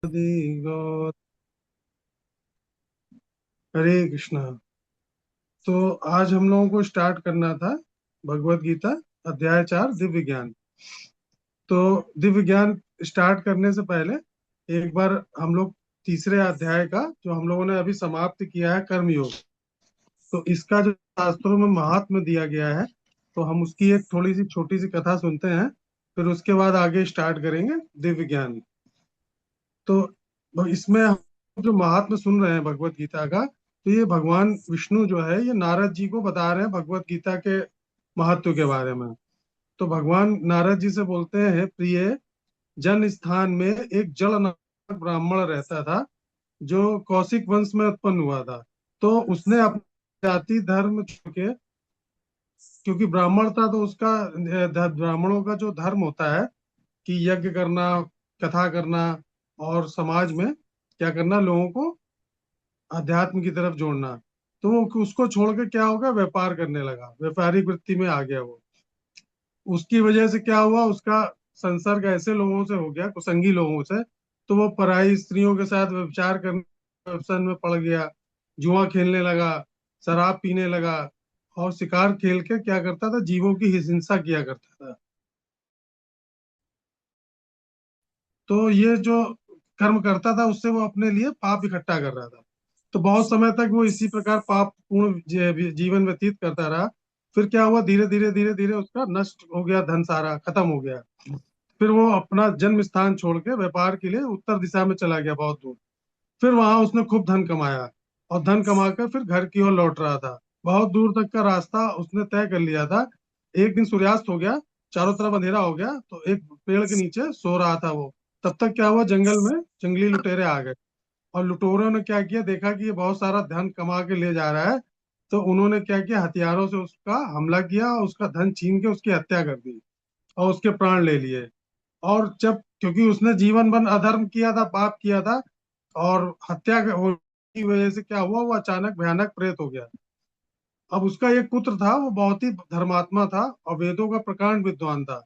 गौर हरे कृष्णा। तो आज हम लोगों को स्टार्ट करना था भगवत गीता अध्याय 4 दिव्य ज्ञान। तो दिव्य ज्ञान स्टार्ट करने से पहले एक बार हम लोग तीसरे अध्याय का जो हम लोगों ने अभी समाप्त किया है कर्म योग, तो इसका जो शास्त्रों में महात्म्य दिया गया है, तो हम उसकी एक थोड़ी सी छोटी सी कथा सुनते हैं। फिर उसके बाद आगे स्टार्ट करेंगे दिव्य ज्ञान। तो इसमें हम जो महात्मा सुन रहे हैं भगवत गीता का, तो ये भगवान विष्णु जो है ये नारद जी को बता रहे हैं भगवत गीता के महत्व के बारे में। तो भगवान नारद जी से बोलते हैं, प्रिय जन, स्थान में एक जल नामक ब्राह्मण रहता था जो कौशिक वंश में उत्पन्न हुआ था। तो उसने अपनी जाति धर्म छोड़ के, क्योंकि ब्राह्मण था तो उसका ब्राह्मणों का जो धर्म होता है कि यज्ञ करना, कथा करना और समाज में क्या करना, लोगों को अध्यात्म की तरफ जोड़ना। तो वो उसको छोड़ के क्या होगा, व्यापार करने लगा, व्यापारिक वृत्ति में आ गया वो। उसकी वजह से क्या हुआ, उसका संसर्ग ऐसे लोगों से हो गया, कुसंगी लोगों से। तो वो पराई स्त्रियों के साथ व्यभिचार करने व्यसन में पड़ गया, जुआ खेलने लगा, शराब पीने लगा और शिकार खेल के क्या करता था, जीवों की हिंसा किया करता था। तो ये जो कर्म करता था उससे वो अपने लिए पाप इकट्ठा कर रहा था। तो बहुत समय तक वो इसी प्रकार पाप पूर्ण जीवन व्यतीत करता रहा। फिर क्या हुआ, धीरे धीरे धीरे धीरे उसका नष्ट हो गया, धन सारा खत्म हो गया। फिर वो अपना जन्म स्थान छोड़ के व्यापार के लिए उत्तर दिशा में चला गया बहुत दूर। फिर वहां उसने खूब धन कमाया और धन कमा कर फिर घर की ओर लौट रहा था। बहुत दूर तक का रास्ता उसने तय कर लिया था। एक दिन सूर्यास्त हो गया, चारों तरफ अंधेरा हो गया, तो एक पेड़ के नीचे सो रहा था वो। तब तक क्या हुआ, जंगल में जंगली लुटेरे आ गए और लुटेरों ने क्या किया, देखा कि ये बहुत सारा धन कमा के ले जा रहा है। तो उन्होंने क्या किया, हथियारों से उसका हमला किया और उसका धन छीन के उसकी हत्या कर दी और उसके प्राण ले लिए। और जब, क्योंकि उसने जीवन भर अधर्म किया था, पाप किया था, और होने की वजह से क्या हुआ, वो अचानक भयानक प्रेत हो गया। अब उसका एक पुत्र था, वो बहुत ही धर्मात्मा था और वेदों का प्रकांड विद्वान था।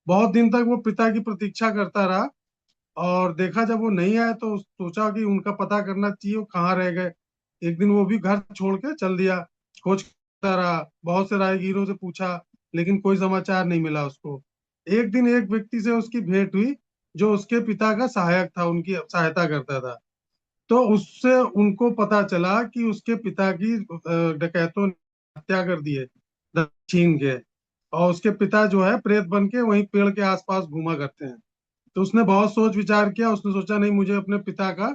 बहुत दिन तक वो पिता की प्रतीक्षा करता रहा और देखा जब वो नहीं आए तो सोचा कि उनका पता करना चाहिए, वो कहाँ रह गए। एक दिन वो भी घर छोड़ के चल दिया, खोज करता रहा, बहुत से राहगीरों से पूछा, लेकिन कोई समाचार नहीं मिला उसको। एक दिन एक व्यक्ति से उसकी भेंट हुई जो उसके पिता का सहायक था, उनकी सहायता करता था। तो उससे उनको पता चला कि उसके पिता की डकैतों ने हत्या कर दी है, छीन के। और उसके पिता जो है प्रेत बन के वहीं पेड़ के आसपास घूमा करते हैं। तो उसने बहुत सोच विचार किया, उसने सोचा नहीं, मुझे अपने पिता का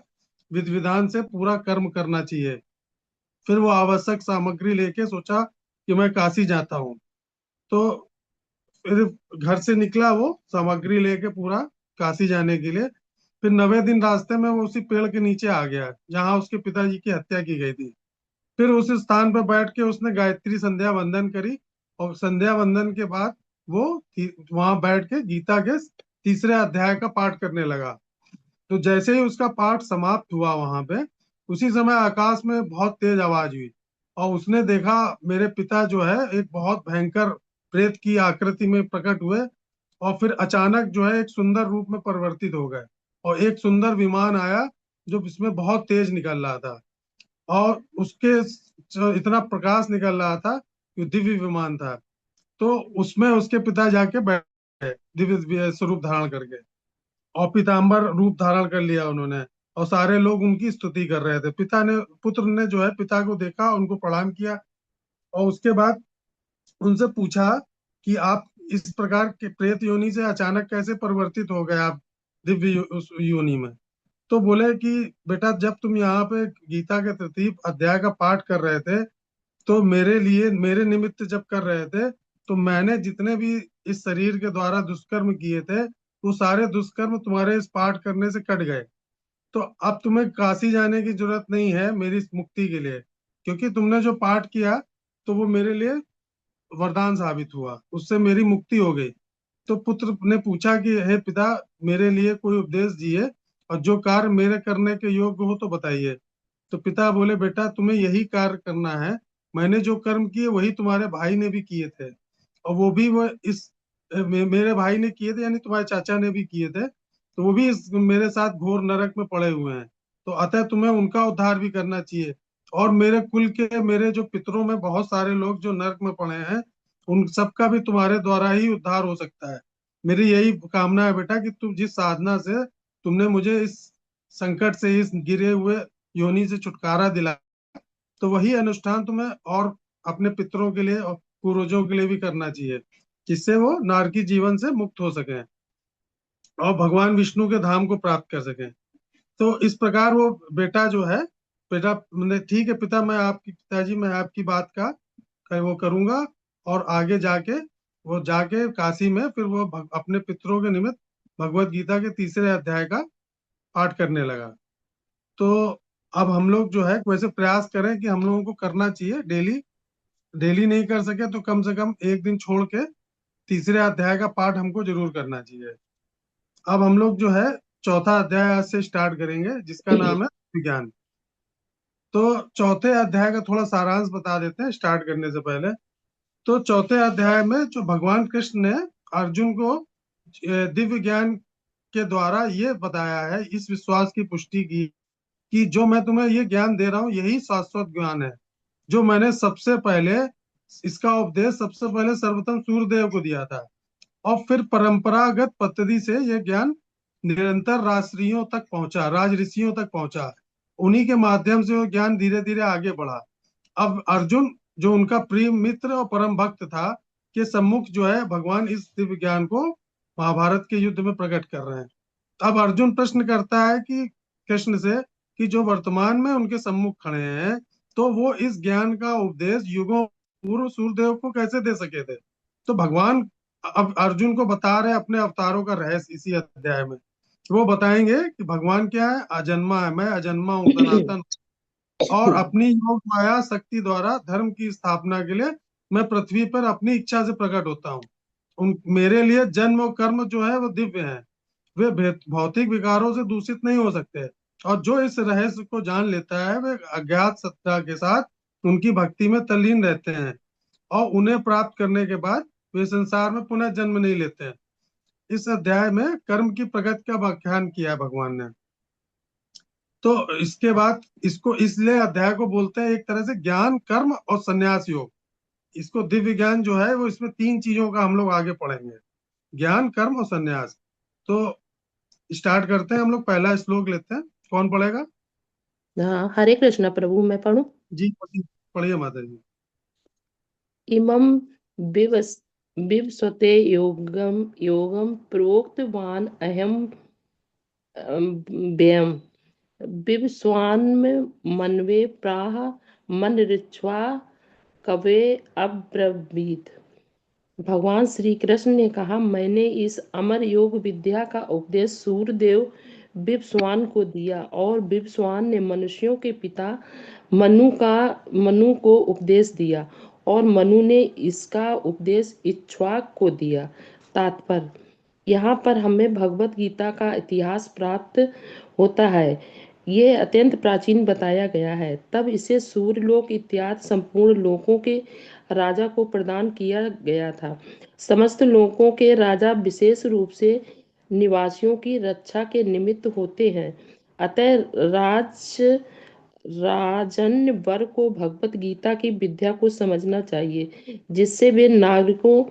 विधि विधान से पूरा कर्म करना चाहिए। फिर वो आवश्यक सामग्री लेके सोचा कि मैं काशी जाता हूँ। तो फिर घर से निकला वो सामग्री लेके पूरा काशी जाने के लिए। फिर 90 दिन रास्ते में वो उसी पेड़ के नीचे आ गया जहाँ उसके पिताजी की हत्या की गई थी। फिर उस स्थान पर बैठ के उसने गायत्री संध्या वंदन करी और संध्या वंदन के बाद वो वहां बैठ के गीता के तीसरे अध्याय का पाठ करने लगा। तो जैसे ही उसका पाठ समाप्त हुआ वहां पे, उसी समय आकाश में बहुत तेज आवाज हुई और उसने देखा मेरे पिता जो है एक बहुत भयंकर प्रेत की आकृति में प्रकट हुए और फिर अचानक जो है एक सुंदर रूप में परिवर्तित हो गए। और एक सुंदर विमान आया जो इसमें बहुत तेज निकल रहा था और उसके इतना प्रकाश निकल रहा था कि दिव्य विमान था। तो उसमें उसके पिता जाके बैठे दिव्य स्वरूप धारण करके, और पीताम्बर रूप धारण कर लिया उन्होंने। और सारे लोग उनकी स्तुति कर रहे थे। पिता ने पुत्र ने जो है पिता को देखा, उनको प्रणाम किया और उसके बाद उनसे पूछा कि आप इस प्रकार के प्रेत योनि से अचानक कैसे परिवर्तित हो गए आप दिव्य उस योनि में। तो बोले कि बेटा, जब तुम यहाँ पे गीता के तृतीय अध्याय का पाठ कर रहे थे, तो मेरे लिए, मेरे निमित्त जब कर रहे थे, तो मैंने जितने भी इस शरीर के द्वारा दुष्कर्म किए थे, वो सारे दुष्कर्म तुम्हारे इस पाठ करने से कट गए। तो अब तुम्हें काशी जाने की जरूरत नहीं है मेरी इस मुक्ति के लिए, क्योंकि तुमने जो पाठ किया तो वो मेरे लिए वरदान साबित हुआ, उससे मेरी मुक्ति हो गई। तो पुत्र ने पूछा कि हे पिता, मेरे लिए कोई उपदेश दिए और जो कार्य मेरे करने के योग्य हो तो बताइए। तो पिता बोले, बेटा तुम्हें यही कार्य करना है, मैंने जो कर्म किए वही तुम्हारे भाई ने भी किए थे, और वो भी वो मेरे भाई ने किए थे, यानी तुम्हारे चाचा ने भी किए थे। तो वो भी मेरे साथ घोर नरक में पड़े हुए हैं। तो अतः तुम्हें उनका उद्धार भी करना चाहिए। और मेरे कुल के, मेरे जो पितरों में बहुत सारे लोग जो नरक में पड़े हैं, उन सबका भी तुम्हारे द्वारा ही उद्धार हो सकता है। मेरी यही कामना है बेटा कि तुम जिस साधना से तुमने मुझे इस संकट से, इस गिरे हुए योनि से छुटकारा दिला, तो वही अनुष्ठान तुम्हें और अपने पितरों के लिए और पूर्वजों के लिए भी करना चाहिए, जिससे वो नारकी जीवन से मुक्त हो सके और भगवान विष्णु के धाम को प्राप्त कर सके। तो इस प्रकार वो बेटा जो है, बेटा मैंने, ठीक है पिता, मैं आपकी, पिताजी मैं आपकी बात का वो करूंगा। और आगे जाके वो जाके काशी में फिर वो अपने पितरों के निमित्त भगवत गीता के तीसरे अध्याय का पाठ करने लगा। तो अब हम लोग जो है वैसे प्रयास करें कि हम लोगों को करना चाहिए डेली। डेली नहीं कर सके तो कम से कम एक दिन छोड़ के तीसरे अध्याय का पाठ हमको जरूर करना चाहिए। अब हम लोग जो है चौथा अध्याय आज से स्टार्ट करेंगे, जिसका नाम है विज्ञान। तो चौथे अध्याय का थोड़ा सारांश बता देते हैं स्टार्ट करने से पहले। तो चौथे अध्याय में जो भगवान कृष्ण ने अर्जुन को दिव्य ज्ञान के द्वारा ये बताया है, इस विश्वास की पुष्टि की कि जो मैं तुम्हें ये ज्ञान दे रहा हूँ यही शाश्वत ज्ञान है, जो मैंने सबसे पहले, इसका उपदेश सबसे पहले सर्वप्रथम सूर्यदेव को दिया था। और फिर परंपरागत पद्धति से यह ज्ञान निरंतर राजऋषियों तक पहुंचा, राजऋषियों तक पहुंचा। उन्हीं के माध्यम से वो ज्ञान धीरे धीरे आगे बढ़ा। अब अर्जुन, जो उनका प्रिय मित्र और परम भक्त था, के सम्मुख जो है भगवान इस दिव्य ज्ञान को महाभारत के युद्ध में प्रकट कर रहे हैं। अब अर्जुन प्रश्न करता है कि कृष्ण से, कि जो वर्तमान में उनके सम्मुख खड़े हैं, तो वो इस ज्ञान का उपदेश युगों पूर्व सूर्यदेव को कैसे दे सके थे। तो भगवान अब अर्जुन को बता रहे अपने अवतारों का रहस्य इसी अध्याय में। वो बताएंगे कि भगवान क्या है, अजन्मा है, मैं अजन्मा हूँ, सनातन। और अपनी योग माया शक्ति द्वारा धर्म की स्थापना के लिए मैं पृथ्वी पर अपनी इच्छा से प्रकट होता हूँ। उन मेरे लिए जन्म और कर्म जो है वो दिव्य है, वे भौतिक विकारों से दूषित नहीं हो सकते। और जो इस रहस्य को जान लेता है वे अज्ञात सत्ता के साथ उनकी भक्ति में तल्लीन रहते हैं, और उन्हें प्राप्त करने के बाद वे संसार में पुनः जन्म नहीं लेते हैं। इस अध्याय में कर्म की प्रगति का व्याख्यान किया है भगवान ने। तो इसके बाद इसको, इसलिए अध्याय को बोलते हैं एक तरह से ज्ञान, कर्म और संन्यास योग। इसको दिव्य ज्ञान जो है वो, इसमें तीन चीजों का हम लोग आगे पढ़ेंगे, ज्ञान, कर्म और संन्यास। तो स्टार्ट करते हैं हम लोग, पहला श्लोक लेते हैं। कौन पढ़ेगा? हाँ, हरे कृष्णा प्रभु, मैं पढ़ूं। जी पढ़िए माता जी। इमं विवस विवस्वते योगम योगम प्रोक्तवान अहम व्ययम विवस्वान्म मनवे प्राह मन ऋक्ष्वा कवे अब्रवीत। भगवान श्री कृष्ण ने कहा, मैंने इस अमर योग विद्या का उपदेश सूर्यदेव विवस्वान को दिया, और विवस्वान ने मनुष्यों के पिता मनु को उपदेश दिया, और मनु ने इसका उपदेश इक्ष्वाक को दिया। तात्पर्य: यहाँ पर हमें भगवत गीता का इतिहास प्राप्त होता है। ये अत्यंत प्राचीन बताया गया है। तब इसे सूर्यलोक इत्यादि संपूर्ण लोकों के राजा को प्रदान किया गया था। समस्त लोकों के राजा विशेष रूप से निवासियों की रक्षा के निमित्त होते हैं। अतः राजन्य वर्ग को भगवत गीता की विद्या को समझना चाहिए, जिससे वे नागरिकों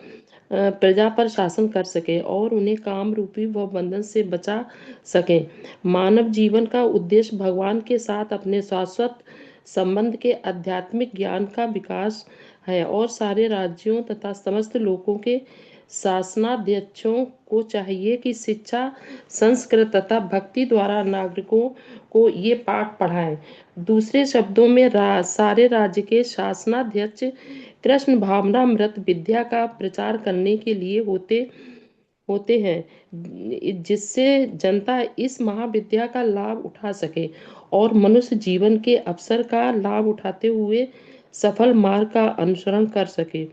प्रजा पर शासन कर सके और उन्हें काम रूपी व बंधन से बचा सके। मानव जीवन का उद्देश्य भगवान के साथ अपने शाश्वत संबंध के आध्यात्मिक ज्ञान का विकास है, और सारे राज्यों तथा समस्त लोगों के शासनाध्यक्षों को चाहिए कि शिक्षा, संस्कृत तथा भक्ति द्वारा नागरिकों को ये पाठ पढ़ाएं। दूसरे शब्दों में सारे राज्य के शासनाध्यक्ष कृष्ण भावनामृत विद्या का प्रचार करने के लिए होते होते हैं, जिससे जनता इस महाविद्या का लाभ उठा सके और मनुष्य जीवन के अवसर का लाभ उठाते हुए सफल मार्ग का अनुसरण कर सके।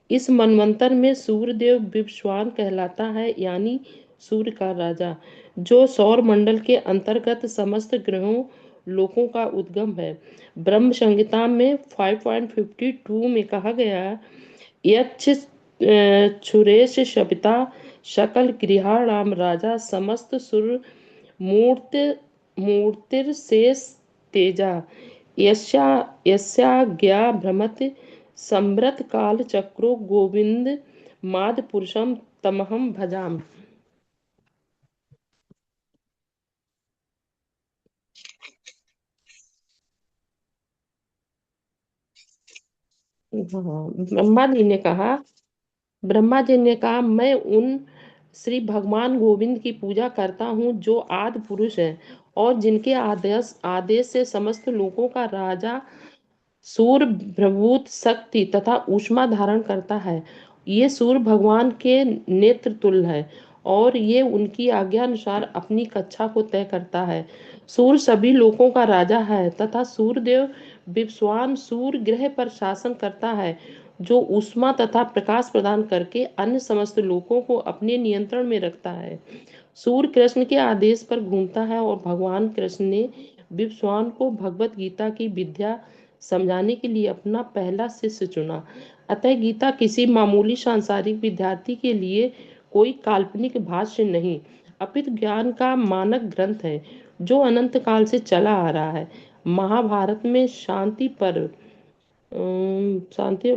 इस मनवंतर में सूर्यदेव विवस्वान कहलाता है, यानी सूर्य का राजा, जो सौर मंडल के अंतर्गत समस्त ग्रहों लोकों का उद्गम है। ब्रह्म संहिता में 5.52 में कहा गया है, यक्ष छुरेश शपिता सकल गृहाणाम राजा समस्त सुर मूर्त मूर्तिर्शेष तेजा यस्या यस्याज्ञा भ्रमत संभ्रत काल चक्रो गोविंद माद पुरुषम तमहम भजाम। हाँ, ब्रह्मा जी ने कहा मैं उन श्री भगवान गोविंद की पूजा करता हूँ जो आदि पुरुष है और जिनके आदेश आदेश से समस्त लोगों का राजा सूर्य प्रभुत शक्ति तथा ऊष्मा धारण करता है। ये सूर्य भगवान के नेत्र तुल्य है और ये उनकी आज्ञा अनुसार अपनी कक्षा को तय करता है। सूर्य सभी लोगों का राजा है तथा सूर्यदेव विश्वान सूर्य ग्रह पर शासन करता है जो ऊष्मा तथा प्रकाश प्रदान करके अन्य समस्त लोगों को अपने नियंत्रण में रखता है। सूर्य कृष्ण के आदेश पर घूमता है और भगवान कृष्ण ने विश्वान को भगवत गीता की विद्या समझाने के लिए अपना पहला शिष्य चुना। अतः गीता किसी मामूली सांसारिक विद्यार्थी के लिए कोई काल्पनिक भाष्य नहीं अपितु ज्ञान का मानक ग्रंथ है जो अनंत काल से चला आ रहा है। महाभारत में शांति पर्व शांति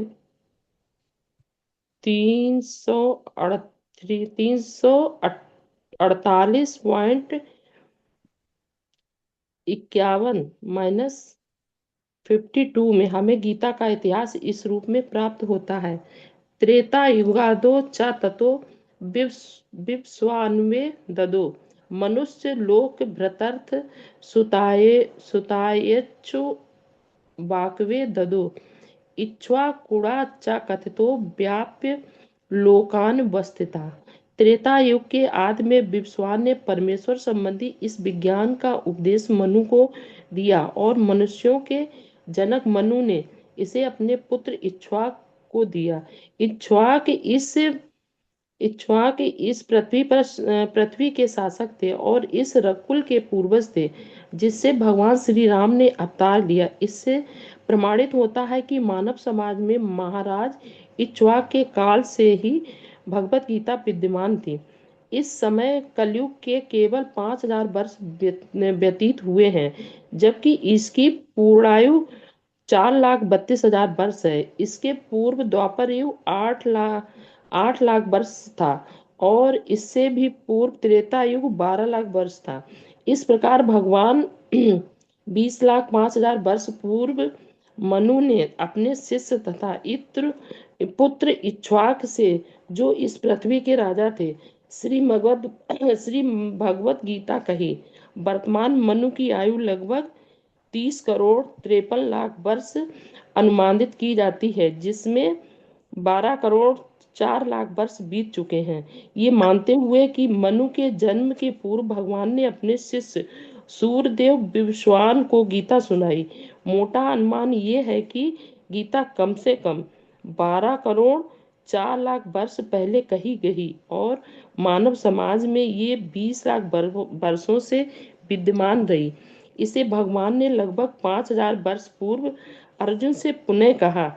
348-51 में हमें गीता का इतिहास इस रूप में प्राप्त होता है। त्रेता युगादो च ततो विश्वान्वे ददो मनुष्य लोक भ्रतर्थ सुतायेच्छु वाकवे ददो इक्ष्वाकुणा च कथितो व्याप्य लोकान वस्थिता। त्रेता युग के आदि में विश्वान ने परमेश्वर संबंधी इस विज्ञान का उपदेश मनु को दिया और मनुष्यों के जनक मनु ने इसे अपने पुत्र इक्ष्वाक को दिया। इक्ष्वाक इस इक्ष्वाक इस पृथ्वी के शासक थे और इस रकुल के पूर्वज थे जिससे भगवान श्री राम ने अवतार लिया। इससे प्रमाणित होता है कि मानव समाज में महाराज इक्ष्वाक के काल से ही भगवत गीता विद्यमान थी। इस समय कलयुग के केवल 5000 वर्ष व्यतीत हुए हैं जबकि इसकी पूर्णायु 4,32,000 वर्ष है। इसके पूर्व द्वापर युग 8 लाख वर्ष था और इससे भी पूर्व त्रेता युग 12 लाख वर्ष था। इस प्रकार भगवान 20,05,000 वर्ष पूर्व मनु ने अपने शिष्य तथा इत्र पुत्र इक्ष्वाक से जो इस पृथ्वी के राजा थे श्री भगवत गीता कही। वर्तमान मनु की आयु लगभग 30 करोड़ 53 लाख वर्ष अनुमानित की जाती है जिसमें 12 करोड़ 4 लाख वर्ष बीत चुके हैं। ये मानते हुए कि मनु के जन्म के पूर्व भगवान ने अपने शिष्य सूर्यदेव विश्वान को गीता सुनाई। मोटा अनुमान ये है कि गीता कम से कम 12 करोड़ 4 लाख वर्ष पहले कही गई और मानव समाज में ये 20 लाख वर्षों से विद्यमान रही। इसे भगवान ने लगभग 5000 वर्ष पूर्व अर्जुन से पुनः कहा।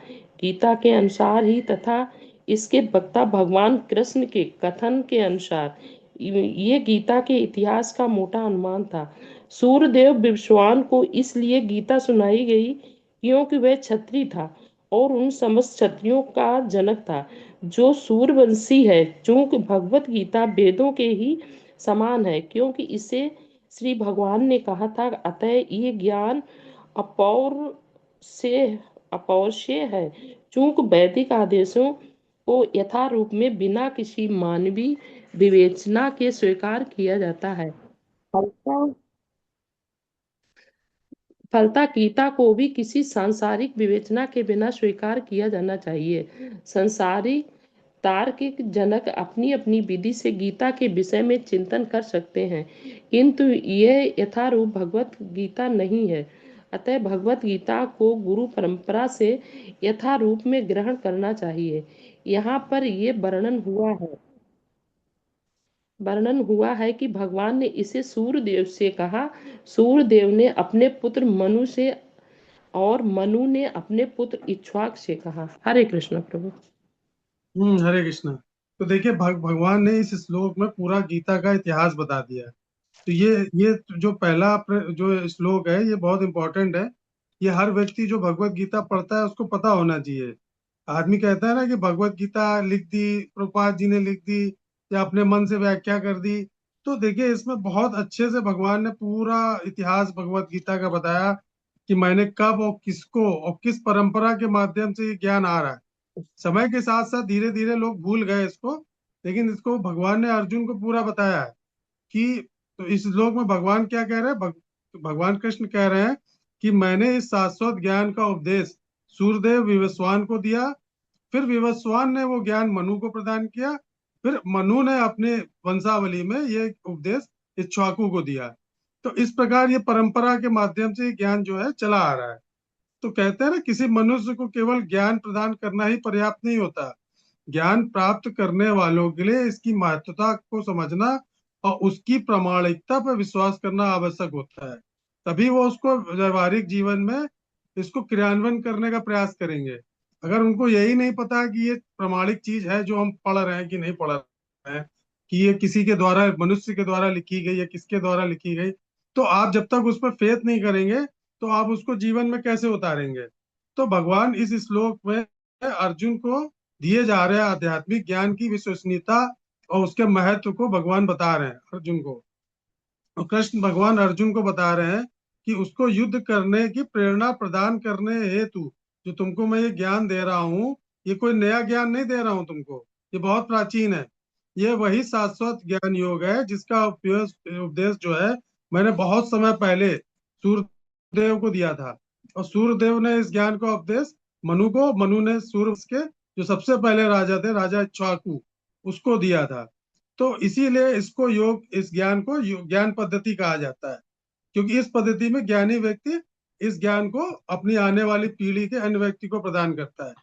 गीता के अनुसार ही तथा इसके वक्ता भगवान कृष्ण के कथन के अनुसार ये गीता के इतिहास का मोटा अनुमान था। सूर्यदेव विश्वान को इसलिए गीता सुनाई गई क्योंकि वह क्षत्रिय था और उन समस्त क्षत्रियों का जनक था जो सूर्यवंशी है। चूंकि भगवत गीता वेदों के ही समान है क्योंकि इसे श्री भगवान ने कहा था अतः ये ज्ञान अपौर से अपौरुषेय है। चूंकि वैदिक आदेशों को यथारूप में बिना किसी मानवीय विवेचना के स्वीकार किया जाता है। फलतः फलतः गीता को भी किसी सांसारिक विवेचना के बिना स्वीकार किया जाना चाहिए। सांसारिक तार्किक जनक अपनी अपनी विधि से गीता के विषय में चिंतन कर सकते हैं किंतु यह यथारूप भगवत गीता नहीं है। अतः भगवत गीता को गुरु परंपरा से यथारूप में ग्रहण करना चाहिए। यहाँ पर यह वर्णन हुआ है कि भगवान ने इसे सूर्यदेव से कहा। सूर्यदेव ने अपने पुत्र मनु से और मनु ने अपने पुत्र इक्ष्वाक से कहा। हरे कृष्ण प्रभु। हरे कृष्णा। तो देखिए भगवान ने इस श्लोक में पूरा गीता का इतिहास बता दिया है। तो ये जो पहला जो श्लोक है ये बहुत इंपॉर्टेंट है। ये हर व्यक्ति जो भगवत गीता पढ़ता है उसको पता होना चाहिए। आदमी कहता है ना कि भगवत गीता लिख दी, प्रभुपाद जी ने लिख दी, या अपने मन से व्याख्या कर दी। तो देखिए इसमें बहुत अच्छे से भगवान ने पूरा इतिहास भगवत गीता का बताया कि मैंने कब और किसको और किस परंपरा के माध्यम से ये ज्ञान आ रहा है। समय के साथ साथ धीरे धीरे लोग भूल गए इसको, लेकिन इसको भगवान ने अर्जुन को पूरा बताया है कि, तो इस श्लोक में भगवान क्या कह रहे हैं, भगवान कृष्ण कह रहे हैं कि मैंने इस शाश्वत ज्ञान का उपदेश सूर्यदेव विवस्वान को दिया, फिर विवस्वान ने वो ज्ञान मनु को प्रदान किया, फिर मनु ने अपने वंशावली में ये उपदेश इक्ष्वाकु को दिया। तो इस प्रकार ये परंपरा के माध्यम से ये ज्ञान जो है चला आ रहा है। तो कहते हैं ना, किसी मनुष्य को केवल ज्ञान प्रदान करना ही पर्याप्त नहीं होता। ज्ञान प्राप्त करने वालों के लिए इसकी महत्वता को समझना और उसकी प्रामाणिकता पर विश्वास करना आवश्यक होता है। तभी वो उसको व्यवहारिक जीवन में इसको क्रियान्वयन करने का प्रयास करेंगे। अगर उनको यही नहीं पता कि ये प्रामाणिक चीज है जो हम पढ़ रहे हैं कि नहीं पढ़ रहे हैं, कि ये किसी के द्वारा, मनुष्य के द्वारा लिखी गई या किसके द्वारा लिखी गई, तो आप जब तक उस पर फेथ नहीं करेंगे तो आप उसको जीवन में कैसे उतारेंगे। तो भगवान इस श्लोक में अर्जुन को दिए जा रहे आध्यात्मिक ज्ञान की विश्वसनीयता और उसके महत्व को भगवान बता रहे हैं अर्जुन को। और कृष्ण भगवान अर्जुन को बता रहे हैं कि उसको युद्ध करने की प्रेरणा प्रदान करने हेतु जो तुमको मैं ये ज्ञान दे रहा हूँ, ये कोई नया ज्ञान नहीं दे रहा हूँ तुमको, ये बहुत प्राचीन है। ये वही शाश्वत ज्ञान योग है जिसका उपयोग उपदेश जो है मैंने बहुत समय पहले सूर्यदेव को दिया था। और सूर्यदेव ने इस ज्ञान का उपदेश मनु को, मनु ने सूर्य के जो सबसे पहले राजा थे, राजा इक्ष्वाकु, उसको दिया था। तो इसीलिए इसको योग, इस ज्ञान को ज्ञान पद्धति कहा जाता है, क्योंकि इस पद्धति में ज्ञानी व्यक्ति इस ज्ञान को अपनी आने वाली पीढ़ी के अन्य व्यक्ति को प्रदान करता है।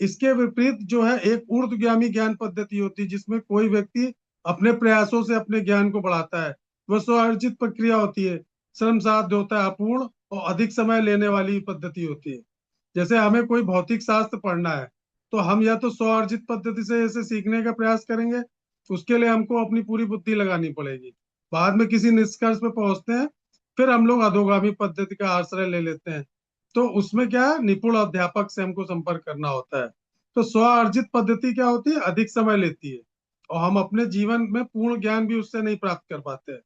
इसके विपरीत जो है एक ऊर्ध्वगामी ज्ञान पद्धति होती है जिसमें कोई व्यक्ति अपने प्रयासों से अपने ज्ञान को बढ़ाता है। वह स्वआर्जित प्रक्रिया होती है, श्रम साध्य होता है, अपूर्ण और अधिक समय लेने वाली पद्धति होती है। जैसे हमें कोई भौतिक शास्त्र पढ़ना है तो हम या तो स्वआर्जित पद्धति से इसे सीखने का प्रयास करेंगे, उसके लिए हमको अपनी पूरी बुद्धि लगानी पड़ेगी। बाद में किसी निष्कर्ष पे पहुंचते हैं, फिर हम लोग अधोगामी पद्धति का आश्रय ले लेते हैं। तो उसमें क्या है, निपुण अध्यापक से हमको संपर्क करना होता है। तो स्व अर्जित पद्धति क्या होती है, अधिक समय लेती है और हम अपने जीवन में पूर्ण ज्ञान भी उससे नहीं प्राप्त कर पाते हैं,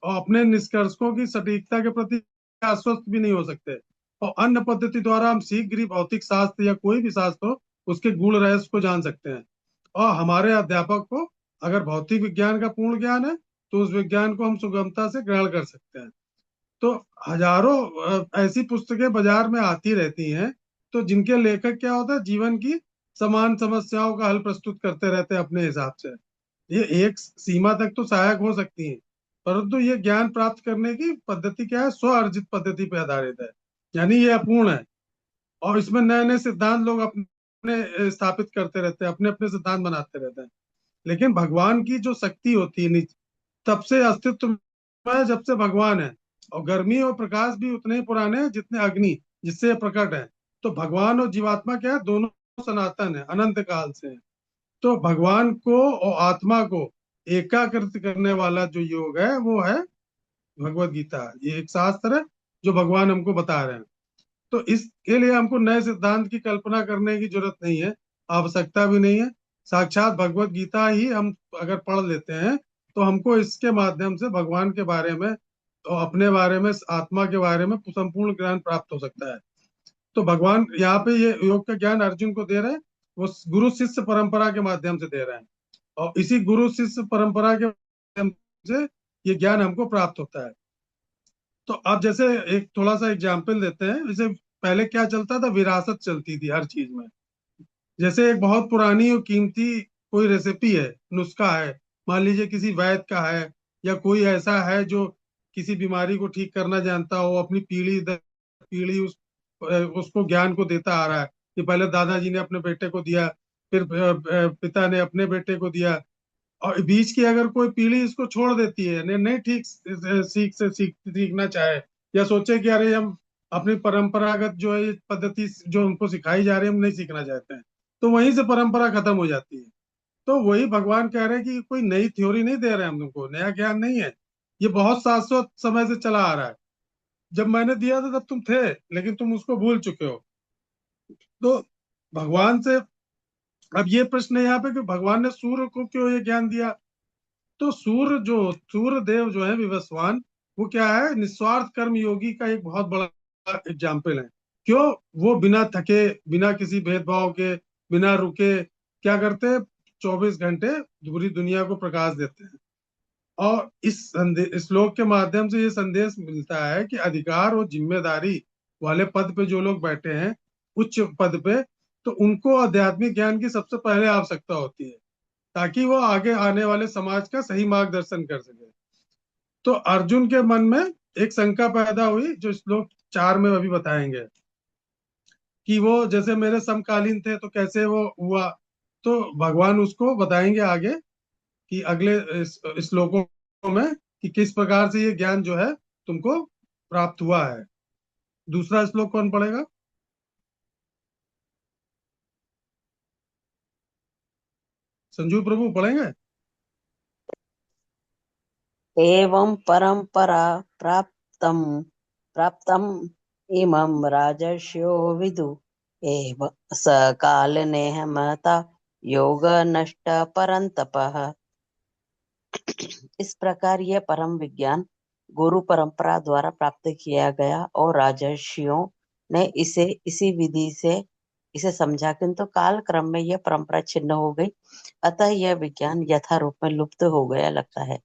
और अपने निष्कर्षों की सटीकता के प्रति आश्वस्त भी नहीं हो सकते। और अन्य पद्धति द्वारा हम शीघ्र ही भौतिक शास्त्र या कोई भी शास्त्र हो उसके गूढ़ रहस्य को जान सकते हैं। और हमारे अध्यापक को अगर भौतिक विज्ञान का पूर्ण ज्ञान है तो उस विज्ञान को हम सुगमता से ग्रहण कर सकते हैं। तो हजारों ऐसी पुस्तकें बाजार में आती रहती हैं, तो जिनके लेखक क्या होता है, जीवन की समान समस्याओं का हल प्रस्तुत करते रहते हैं अपने हिसाब से। ये एक सीमा तक तो सहायक हो सकती हैं, परंतु ये ज्ञान प्राप्त करने की पद्धति क्या है, स्व अर्जित पद्धति पे आधारित है, यानी ये अपूर्ण है। और इसमें नए नए सिद्धांत लोग अपने स्थापित करते रहते हैं, अपने अपने सिद्धांत बनाते रहते हैं। लेकिन भगवान की जो शक्ति होती है तब से अस्तित्व में है जब से भगवान है। और गर्मी और प्रकाश भी उतने ही पुराने हैं जितने अग्नि जिससे ये प्रकट है। तो भगवान और जीवात्मा क्या है, दोनों सनातन है, अनंत काल से है। तो भगवान को और आत्मा को एकाकृत करने वाला जो योग है वो है भगवत गीता। ये एक शास्त्र है जो भगवान हमको बता रहे हैं। तो इसके लिए हमको नए सिद्धांत की कल्पना करने की जरूरत नहीं है, आवश्यकता भी नहीं है। साक्षात भगवत गीता ही हम अगर पढ़ लेते हैं तो हमको इसके माध्यम से भगवान के बारे में और अपने बारे में, आत्मा के बारे में संपूर्ण ज्ञान प्राप्त हो सकता है। तो भगवान यहाँ पे ये योग का ज्ञान अर्जुन को दे रहे हैं, वो गुरु शिष्य परंपरा के माध्यम से दे रहे हैं। और इसी गुरु शिष्य परंपरा के माध्यम से ये ज्ञान हमको प्राप्त होता है। तो अब जैसे एक थोड़ा सा एग्जाम्पल देते हैं। जैसे पहले क्या चलता था, विरासत चलती थी हर चीज में। जैसे एक बहुत पुरानी और कीमती कोई रेसिपी है, नुस्खा है, मान लीजिए किसी वैद्य का है, या कोई ऐसा है जो किसी बीमारी को ठीक करना जानता हो, अपनी पीढ़ी दर पीढ़ी उसको ज्ञान को देता आ रहा है। कि पहले दादाजी ने अपने बेटे को दिया, फिर पिता ने अपने बेटे को दिया, और बीच की अगर कोई पीढ़ी इसको छोड़ देती है, नहीं ठीक सीखना चाहे, या सोचे कि अरे हम अपनी परंपरागत जो है ये पद्धति जो हमको सिखाई जा रही है हम नहीं सीखना चाहते हैं, तो वहीं से परंपरा खत्म हो जाती है। तो वही भगवान कह रहे हैं कि कोई नई थ्योरी नहीं दे रहे हैं हम तुमको, नया ज्ञान नहीं है। ये बहुत शाश्वत समय से चला आ रहा है। जब मैंने दिया था तब तुम थे, लेकिन तुम उसको भूल चुके हो। तो भगवान से अब ये प्रश्न है यहाँ पे कि भगवान ने सूर्य को क्यों ये ज्ञान दिया। तो सूर्य देव जो है विवस्वान, वो क्या है, निस्वार्थ कर्म योगी का एक बहुत बड़ा एग्जाम्पल है। क्यों? वो बिना थके, बिना किसी भेदभाव के, बिना रुके क्या करते हैं, 24 घंटे पूरी दुनिया को प्रकाश देते हैं। और इस श्लोक के माध्यम से ये संदेश मिलता है कि अधिकार और जिम्मेदारी वाले पद पे जो लोग बैठे हैं, उच्च पद पे, तो उनको आध्यात्मिक ज्ञान की सबसे पहले आवश्यकता होती है, ताकि वो आगे आने वाले समाज का सही मार्गदर्शन कर सके। तो अर्जुन के मन में एक शंका पैदा हुई, जो श्लोक 4 में अभी बताएंगे, कि वो जैसे मेरे समकालीन थे तो कैसे वो हुआ। तो भगवान उसको बताएंगे आगे, कि अगले श्लोकों में, कि किस प्रकार से ये ज्ञान जो है तुमको प्राप्त हुआ है। दूसरा श्लोक कौन पढ़ेगा? संजू प्रभु पढ़ेंगे? एवं परंपरा प्राप्तम प्राप्तम इमं राजर्षयो विदु एव स काल नेहमता योग नष्ट परंतपः। इस प्रकार यह परम विज्ञान गुरु परंपरा द्वारा प्राप्त किया गया और राजर्षियों ने इसे इसी विधि से इसे समझा, किंतु काल क्रम में यह परंपरा छिन्न हो गई, अतः यह विज्ञान यथा रूप में लुप्त हो गया लगता है।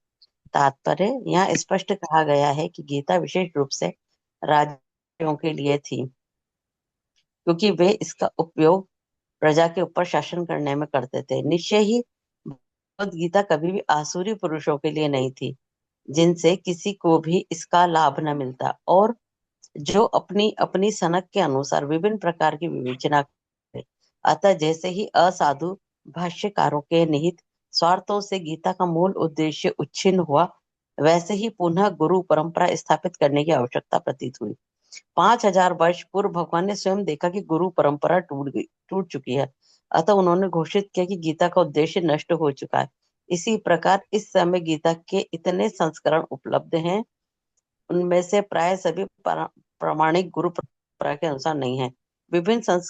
तात्पर्य यहाँ स्पष्ट कहा गया है कि गीता विशेष रूप से राज्यों के लिए थी, क्योंकि वे इसका उपयोग प्रजा के ऊपर शासन करने में करते थे। निश्चय ही भगवद गीता कभी भी आसुरी पुरुषों के लिए नहीं थी, जिनसे किसी को भी इसका लाभ न मिलता, और जो अपनी अपनी सनक के अनुसार विभिन्न प्रकार की विवेचना करे। अतः जैसे ही असाधु भाष्यकारों के निहित स्वार्थों से गीता का मूल उद्देश्य उच्छिन्न हुआ, वैसे ही पुनः गुरु परंपरा स्थापित करने की आवश्यकता प्रतीत हुई। 5000 वर्ष पूर्व भगवान ने स्वयं देखा कि गुरु परंपरा टूट चुकी है, अतः उन्होंने घोषित किया कि गीता का उद्देश्य नष्ट हो चुका है। इसी प्रकार इस समय गीता के इतने संस्करण उपलब्ध हैं, उनमें से प्राय सभी प्रामाणिक गुरु परंपरा के अनुसार नहीं है। विभिन्न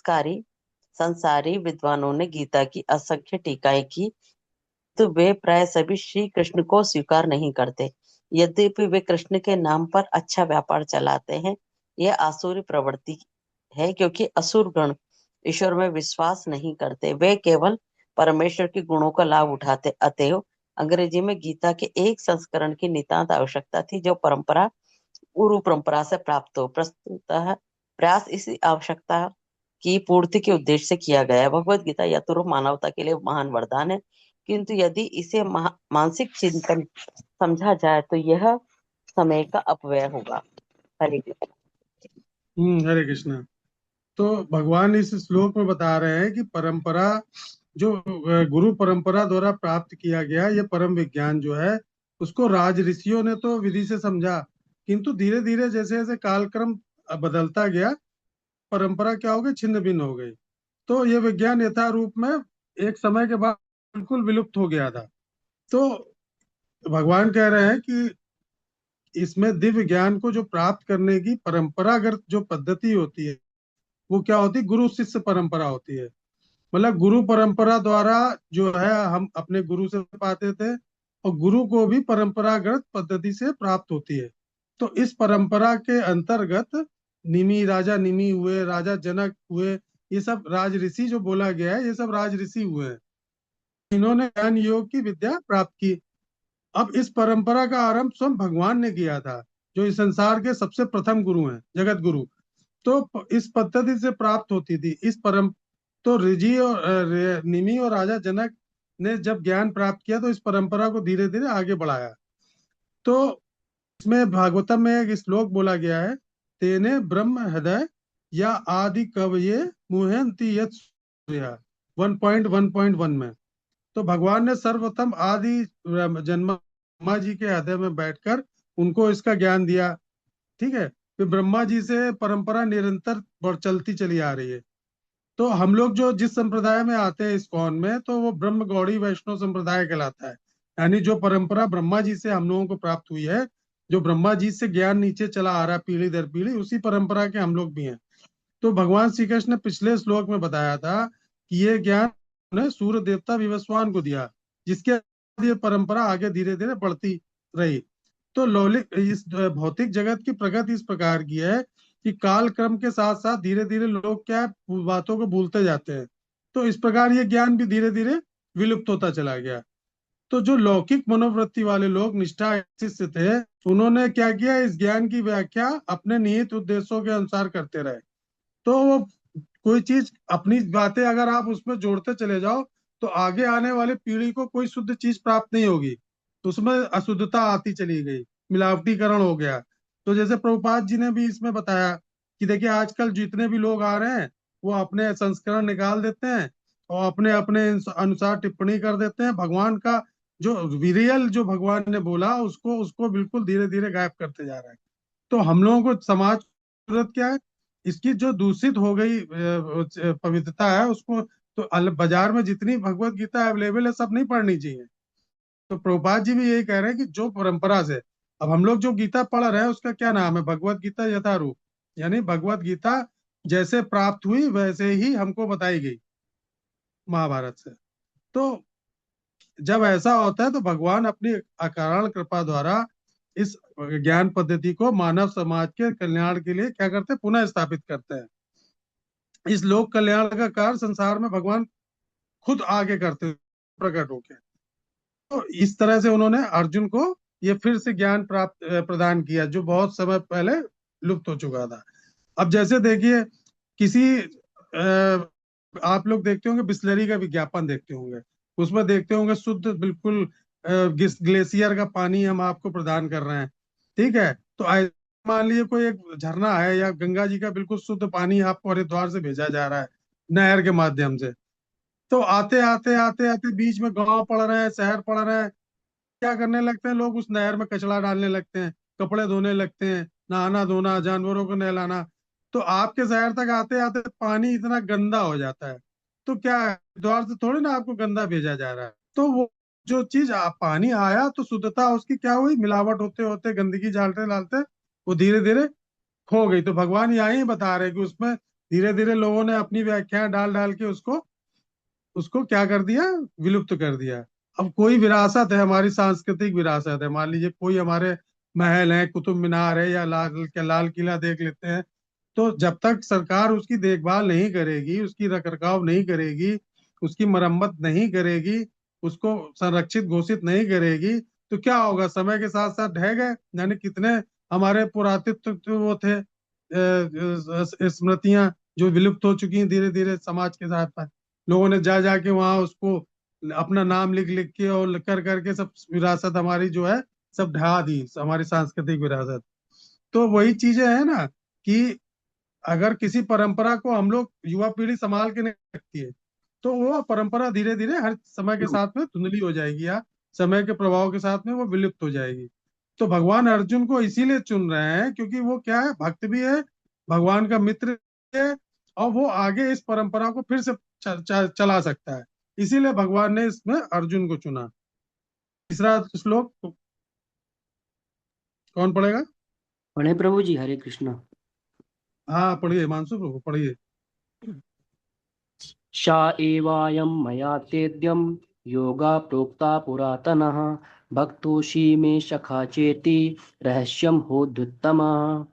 संसारी विद्वानों ने गीता की असंख्य टीकाएं की, तो वे प्राय सभी श्री कृष्ण को स्वीकार नहीं करते, यद्यपि वे कृष्ण के नाम पर अच्छा व्यापार चलाते हैं। यह आसुरी प्रवृत्ति है, क्योंकि असुर गण ईश्वर में विश्वास नहीं करते, वे केवल परमेश्वर के गुणों का लाभ उठाते। अतएव अंग्रेजी में गीता के एक संस्करण की नितांत आवश्यकता थी, जो परंपरा गुरु परंपरा से प्राप्त हो। प्रस्तुतः प्रयास इसी आवश्यकता की पूर्ति के उद्देश्य से किया गया है। भगवत गीता या तो मानवता के लिए महान वरदान है, किंतु यदि इसे मानसिक चिंतन समझा जाए तो यह समय का अपव्यय होगा। हरे कृष्ण। हरे कृष्णा। तो भगवान इस श्लोक में बता रहे हैं कि परंपरा, जो गुरु परंपरा द्वारा प्राप्त किया गया ये परम विज्ञान जो है, उसको राज ऋषियों ने तो विधि से समझा, किंतु धीरे धीरे जैसे जैसे कालक्रम बदलता गया, परंपरा क्या हो गई, छिन्न भिन्न हो गई। तो ये विज्ञान यथा रूप में एक समय के बाद बिल्कुल विलुप्त हो गया था। तो भगवान कह रहे हैं कि इसमें दिव्य ज्ञान को जो प्राप्त करने की परंपरागत जो पद्धति होती है, वो क्या होती है, गुरु शिष्य परंपरा होती है। मतलब गुरु परंपरा द्वारा जो है हम अपने गुरु से पाते थे, और गुरु को भी परंपरागत पद्धति से प्राप्त होती है। तो इस परंपरा के अंतर्गत राजा निमि हुए, राजा जनक हुए, ये सब राज ऋषि जो बोला गया है, ये सब राज ऋषि हुए हैं। इन्होंने ज्ञान योग की विद्या प्राप्त की। अब इस परंपरा का आरंभ स्वयं भगवान ने किया था, जो इस संसार के सबसे प्रथम गुरु हैं, जगत गुरु। तो इस पद्धति से प्राप्त होती थी इस परम तो ऋषि और निमि और राजा जनक ने जब ज्ञान प्राप्त किया, तो इस परंपरा को धीरे धीरे आगे बढ़ाया। तो इसमें भागवतम में एक श्लोक बोला गया है, तेने ब्रह्म हृदय या आदि कवये मुह्यंति यत् सूर्यः, 1.1.1 में। तो भगवान ने सर्वप्रथम आदि ब्रह्मा जी के हृदय में बैठकर उनको इसका ज्ञान दिया। ठीक है, फिर ब्रह्मा जी से परंपरा निरंतर चलती चली आ रही है। तो हम लोग जो जिस संप्रदाय में आते हैं इस्कॉन में, तो वो ब्रह्म गौड़ी वैष्णव संप्रदाय कहलाता है। यानी जो परंपरा ब्रह्मा जी से हम लोगों को प्राप्त हुई है, जो ब्रह्मा जी से ज्ञान नीचे चला आ रहा है पीढ़ी दर पीढ़ी, उसी परंपरा के हम लोग भी हैं। तो भगवान श्री कृष्ण ने पिछले श्लोक में बताया था कि ये ज्ञान ने सूर्य देवता विवस्वान को दिया, जिसके बाद ये परंपरा आगे धीरे धीरे बढ़ती रही। तो लौलिक इस भौतिक जगत की प्रगति इस प्रकार की है कि काल क्रम के साथ साथ धीरे धीरे लोग क्या है, बातों को भूलते जाते हैं। तो इस प्रकार ये ज्ञान भी धीरे धीरे विलुप्त होता चला गया। तो जो लौकिक मनोवृत्ति वाले लोग निष्ठा शिष्य थे, उन्होंने क्या किया, इस ज्ञान की व्याख्या अपने निहित उद्देश्यों के अनुसार करते रहे। तो वो कोई चीज अपनी बातें अगर आप उसमें जोड़ते चले जाओ, तो आगे आने वाली पीढ़ी को कोई शुद्ध चीज प्राप्त नहीं होगी। तो उसमें अशुद्धता आती चली गई, मिलावटीकरण हो गया। तो जैसे प्रभुपाद जी ने भी इसमें बताया कि देखिए आजकल जितने भी लोग आ रहे हैं, वो अपने संस्करण निकाल देते हैं और अपने अपने अनुसार टिप्पणी कर देते हैं। भगवान का जो रियल जो भगवान ने बोला, उसको उसको बिल्कुल धीरे धीरे गायब करते जा रहा है। तो हम लोगों को समाज की जरूरत क्या है, इसकी जो दूषित हो गई पवित्रता है उसको, तो बाजार में जितनी भगवत गीता अवेलेबल है सब नहीं पढ़नी चाहिए। तो प्रभुपाद जी भी यही कह रहे हैं कि जो परंपरा से अब हम लोग जो गीता पढ़ रहे हैं उसका क्या नाम है, भगवत गीता यथारूप। यानी भगवत गीता जैसे प्राप्त हुई वैसे ही हमको बताई गई महाभारत से। तो जब ऐसा होता है तो भगवान अपनी अकारण कृपा द्वारा इस ज्ञान पद्धति को मानव समाज के कल्याण के लिए क्या करते हैं, पुनः स्थापित करते हैं। इस लोक कल्याण का कार्य संसार में भगवान खुद आगे करते हैं प्रकट होके। तो इस तरह से उन्होंने अर्जुन को ये फिर से ज्ञान प्राप्त प्रदान किया, जो बहुत समय पहले लुप्त हो चुका था। अब जैसे देखिए किसी आप लोग देखते होंगे बिस्लरी का विज्ञापन देखते होंगे, उसमें देखते होंगे शुद्ध बिल्कुल ग्लेशियर का पानी हम आपको प्रदान कर रहे हैं। ठीक है, तो मान लीजिए कोई एक झरना है या गंगा जी का बिल्कुल शुद्ध पानी आपको हरिद्वार से भेजा जा रहा है नहर के माध्यम से। तो आते आते आते आते बीच में गांव पड़ रहे हैं, शहर पड़ रहे हैं, क्या करने लगते हैं लोग, उस नहर में कचरा डालने लगते हैं, कपड़े धोने लगते हैं, नहाना धोना, जानवरों को नहलाना। तो आपके शहर तक आते आते पानी इतना गंदा हो जाता है। तो क्या है, द्वार से थोड़ी ना आपको गंदा भेजा जा रहा है। तो वो जो चीज पानी आया तो शुद्धता उसकी क्या हुई, मिलावट होते होते गंदगी डालते डालते वो धीरे धीरे खो गई। तो भगवान यहाँ ही बता रहे हैं कि उसमें धीरे धीरे लोगों ने अपनी व्याख्याएं डाल डाल के उसको उसको क्या कर दिया, विलुप्त कर दिया। अब कोई विरासत है, हमारी सांस्कृतिक विरासत है, मान लीजिए कोई हमारे महल है, कुतुब मीनार है या लाल किला देख लेते हैं। तो जब तक सरकार उसकी देखभाल नहीं करेगी, उसकी रखरखाव नहीं करेगी, उसकी मरम्मत नहीं करेगी, उसको संरक्षित घोषित नहीं करेगी, तो क्या होगा, समय के साथ साथ ढह गए। यानी कितने हमारे पुरातत्व वो थे स्मृतियां जो विलुप्त हो चुकी हैं धीरे धीरे समाज के साथ। लोगों ने जा जाके वहां उसको अपना नाम लिख लिख के और कर करके सब विरासत हमारी जो है सब ढहा दी, हमारी सांस्कृतिक विरासत। तो वही चीजें है ना कि अगर किसी परंपरा को हम लोग युवा पीढ़ी संभाल के नहीं रखती है, तो वो परंपरा धीरे धीरे हर समय के साथ में धुंधली हो जाएगी या समय के प्रभाव के साथ में वो विलुप्त हो जाएगी। तो भगवान अर्जुन को इसीलिए चुन रहे हैं क्योंकि वो क्या है, भक्त भी है, भगवान का मित्र है, और वो आगे इस परंपरा को फिर से चला सकता है। इसीलिए भगवान ने इसमें अर्जुन को चुना। तीसरा श्लोक कौन पढ़ेगा? पढ़े प्रभु जी, हरे कृष्णा। हाँ पढ़िए, मानसू प्रभु पढ़िए। शा एवायं मया तेद्यं योगा प्रोक्ता पुरातनः भक्तोषि मे सखा चेति रहस्यम होद्युत्तमः।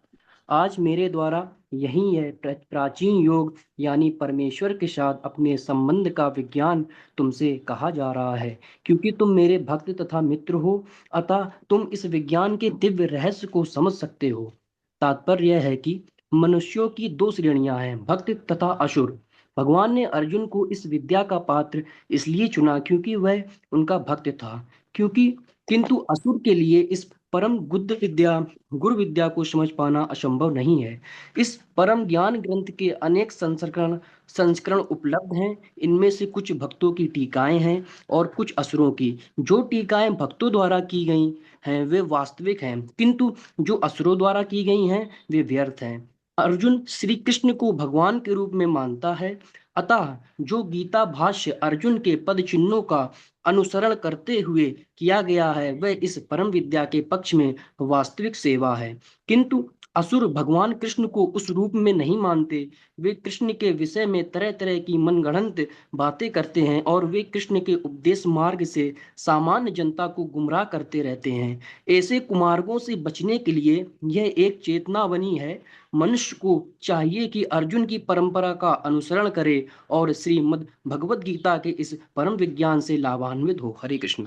आज मेरे द्वारा यही यह प्राचीन योग यानी परमेश्वर के साथ अपने संबंध का विज्ञान तुमसे कहा जा रहा है, क्योंकि तुम मेरे भक्त तथा मित्र हो, अतः तुम इस विज्ञान के दिव्य रहस्य को समझ सकते हो। तात्पर्य यह है कि मनुष्यों की दो श्रेणियां हैं, भक्त तथा असुर। भगवान ने अर्जुन को इस विद्या का पात्र इसलिए चुना क्योंकि वह उनका भक्त था, किंतु असुर के लिए इस परम गुरु विद्या को समझ पाना असंभव नहीं है। इस परम ज्ञान ग्रंथ के अनेक संस्करण उपलब्ध हैं। इनमें से कुछ भक्तों की टीकाएं हैं और कुछ असुरों की। जो टीकाएं भक्तों द्वारा की गई हैं वे वास्तविक हैं, किंतु जो असुरों द्वारा की गई हैं वे व्यर्थ हैं। अर्जुन श्री कृष्ण को भगवान के रूप में मानता है, अतः जो गीता भाष्य अर्जुन के पद चिन्हों का अनुसरण करते हुए किया गया है वह इस परम विद्या के पक्ष में वास्तविक सेवा है। किंतु असुर भगवान कृष्ण को उस रूप में नहीं मानते। वे कृष्ण के विषय में तरह तरह की मनगढ़ंत बातें करते हैं और वे कृष्ण के उपदेश मार्ग से सामान्य जनता को गुमराह करते रहते हैं। ऐसे कुमार्गों से बचने के लिए यह एक चेतना बनी है। मनुष्य को चाहिए कि अर्जुन की परंपरा का अनुसरण करे और श्रीमद् भगवत गीता के इस परम विज्ञान से लाभान्वित हो। हरे कृष्ण।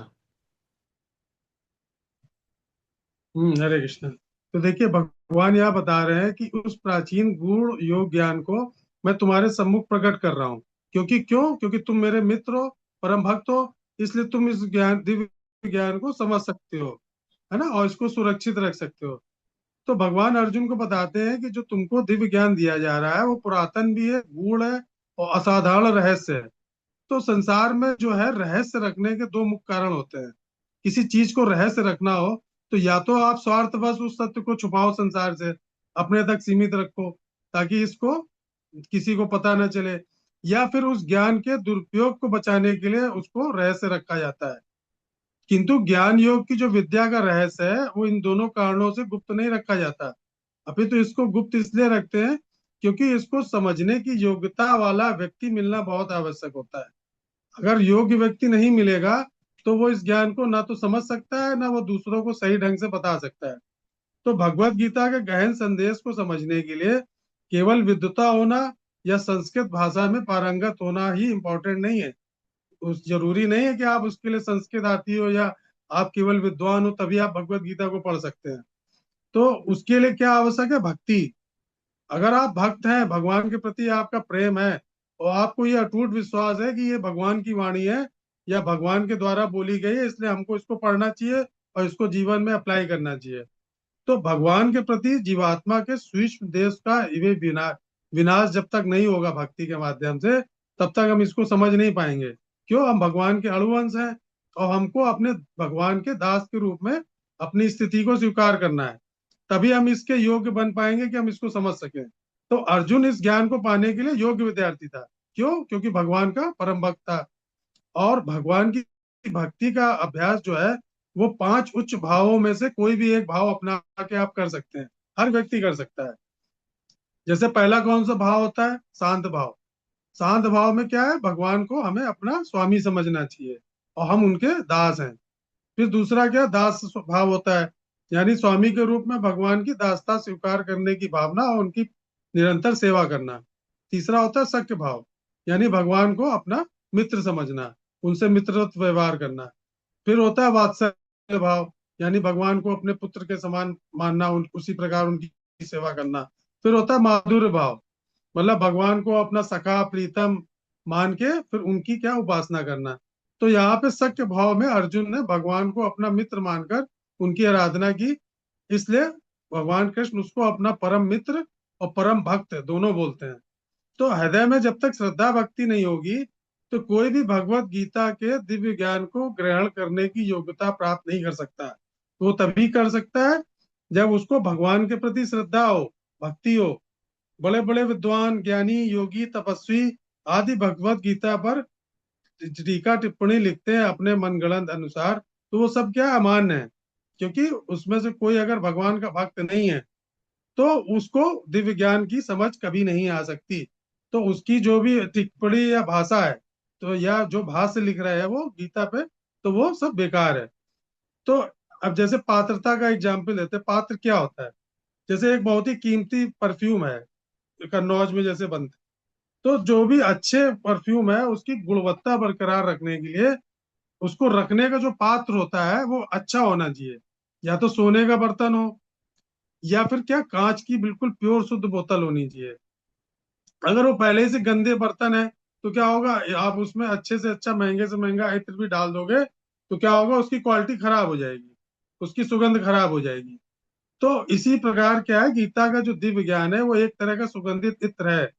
हरे कृष्ण। तो देखिए भगवान यहाँ बता रहे हैं कि उस प्राचीन गूढ़ योग ज्ञान को मैं तुम्हारे सम्मुख प्रकट कर रहा हूँ। क्योंकि तुम मेरे मित्र हो, परम भक्त हो, इसलिए तुम इस ज्ञान, दिव्य ज्ञान को समझ सकते हो, है ना, और इसको सुरक्षित रख सकते हो। तो भगवान अर्जुन को बताते हैं कि जो तुमको दिव्य ज्ञान दिया जा रहा है वो पुरातन भी है, गूढ़ है और असाधारण रहस्य है। तो संसार में जो है रहस्य रखने के दो मुख्य कारण होते हैं। किसी चीज को रहस्य रखना हो तो या तो आप स्वार्थवश उस सत्य को छुपाओ संसार से, अपने तक सीमित रखो ताकि इसको किसी को पता न चले, या फिर उस ज्ञान के दुरुपयोग को बचाने के लिए उसको रहस्य रखा जाता है। किंतु ज्ञान योग की जो विद्या का रहस्य है वो इन दोनों कारणों से गुप्त नहीं रखा जाता। अभी तो इसको गुप्त इसलिए रखते हैं क्योंकि इसको समझने की योग्यता वाला व्यक्ति मिलना बहुत आवश्यक होता है। अगर योग्य व्यक्ति नहीं मिलेगा तो वो इस ज्ञान को ना तो समझ सकता है ना वो दूसरों को सही ढंग से बता सकता है। तो भगवत गीता के गहन संदेश को समझने के लिए केवल विद्वता होना या संस्कृत भाषा में पारंगत होना ही इम्पोर्टेंट नहीं है। उस जरूरी नहीं है कि आप उसके लिए संस्कृत आती हो या आप केवल विद्वान हो तभी आप भगवत गीता को पढ़ सकते हैं। तो उसके लिए क्या आवश्यक है? भक्ति। अगर आप भक्त हैं, भगवान के प्रति आपका प्रेम है और आपको ये अटूट विश्वास है कि ये भगवान की वाणी है या भगवान के द्वारा बोली गई है, इसलिए हमको इसको पढ़ना चाहिए और इसको जीवन में अप्लाई करना चाहिए, तो भगवान के प्रति जीवात्मा के सूक्ष्म देश का ये विनाश जब तक नहीं होगा भक्ति के माध्यम से, तब तक हम इसको समझ नहीं पाएंगे। क्यों? हम भगवान के अणुवंश हैं और हमको अपने भगवान के दास के रूप में अपनी स्थिति को स्वीकार करना है। तभी हम इसके योग्य बन पाएंगे कि हम इसको समझ सकें। तो अर्जुन इस ज्ञान को पाने के लिए योग्य विद्यार्थी था। क्यों? क्योंकि भगवान का परम भक्त था। और भगवान की भक्ति का अभ्यास जो है वो 5 उच्च भावों में से कोई भी एक भाव अपना के आप कर सकते हैं। हर व्यक्ति कर सकता है। जैसे पहला कौन सा भाव होता है? शांत भाव। शांत भाव में क्या है? भगवान को हमें अपना स्वामी समझना चाहिए और हम उनके दास हैं। फिर दूसरा क्या? दास भाव होता है, यानी स्वामी के रूप में भगवान की दासता स्वीकार करने की भावना और उनकी निरंतर सेवा करना। तीसरा होता है सख्य भाव, यानी भगवान को अपना मित्र समझना, उनसे मित्रवत व्यवहार करना। फिर होता है वात्सल्य भाव, यानी भगवान को अपने पुत्र के समान मानना, उसी प्रकार उनकी सेवा करना। फिर होता है माधुर्य भाव, मतलब भगवान को अपना सखा प्रीतम मान के फिर उनकी क्या उपासना करना। तो यहाँ पे सख्य भाव में अर्जुन ने भगवान को अपना मित्र मानकर उनकी आराधना की, इसलिए भगवान कृष्ण उसको अपना परम मित्र और परम भक्त दोनों बोलते हैं। तो हृदय में जब तक श्रद्धा भक्ति नहीं होगी तो कोई भी भगवत गीता के दिव्य ज्ञान को ग्रहण करने की योग्यता प्राप्त नहीं कर सकता। वो तभी कर सकता है जब उसको भगवान के प्रति श्रद्धा हो, भक्ति हो। बड़े बड़े विद्वान, ज्ञानी, योगी, तपस्वी आदि भगवत गीता पर टीका टिप्पणी लिखते हैं अपने मनगढ़ंत अनुसार, तो वो सब क्या अमान्य है, क्योंकि उसमें से कोई अगर भगवान का भक्त नहीं है तो उसको दिव्य ज्ञान की समझ कभी नहीं आ सकती। तो उसकी जो भी टिप्पणी या भाषा है, तो या जो भाष्य लिख रहे हैं वो गीता पे, तो वो सब बेकार है। तो अब जैसे पात्रता का एग्जाम्पल लेते हैं। पात्र क्या होता है? जैसे एक बहुत ही कीमती परफ्यूम है, कन्नौज में जैसे बनते, तो जो भी अच्छे परफ्यूम है उसकी गुणवत्ता बरकरार रखने के लिए उसको रखने का जो पात्र होता है वो अच्छा होना चाहिए। या तो सोने का बर्तन हो या फिर क्या कांच की बिल्कुल प्योर शुद्ध बोतल होनी चाहिए। अगर वो पहले से गंदे बर्तन है तो क्या होगा? आप उसमें अच्छे से अच्छा, महंगे से महंगा इत्र भी डाल दोगे तो क्या होगा? उसकी क्वालिटी खराब हो जाएगी, उसकी सुगंध खराब हो जाएगी। तो इसी प्रकार क्या है, गीता का जो दिव्य ज्ञान है वो एक तरह का सुगंधित इत्र है।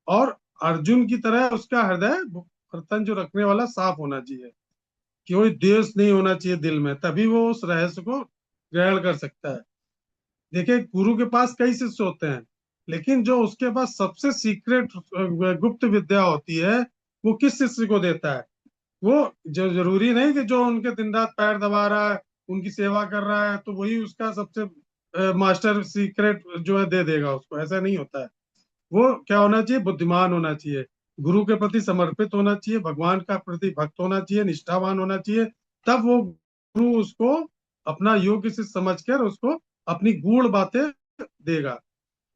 और अर्जुन की तरह उसका हृदय, बर्तन जो रखने वाला, साफ होना चाहिए, कोई द्वेष नहीं होना चाहिए दिल में, तभी वो उस रहस्य को ग्रहण कर सकता है। देखिए गुरु के पास कई शिष्य होते हैं, लेकिन जो उसके पास सबसे सीक्रेट गुप्त विद्या होती है, वो किस शिष्य को देता है? वो जो जरूरी नहीं कि जो उनके दिन रात पैर दबा रहा है, उनकी सेवा कर रहा है, तो वही उसका सबसे मास्टर सीक्रेट जो है दे देगा उसको। ऐसा नहीं होता है। वो क्या होना चाहिए? बुद्धिमान होना चाहिए, गुरु के प्रति समर्पित होना चाहिए, भगवान का प्रति भक्त होना चाहिए, निष्ठावान होना चाहिए। तब वो गुरु उसको अपना योग्य से समझकर उसको अपनी गूढ़ बातें देगा।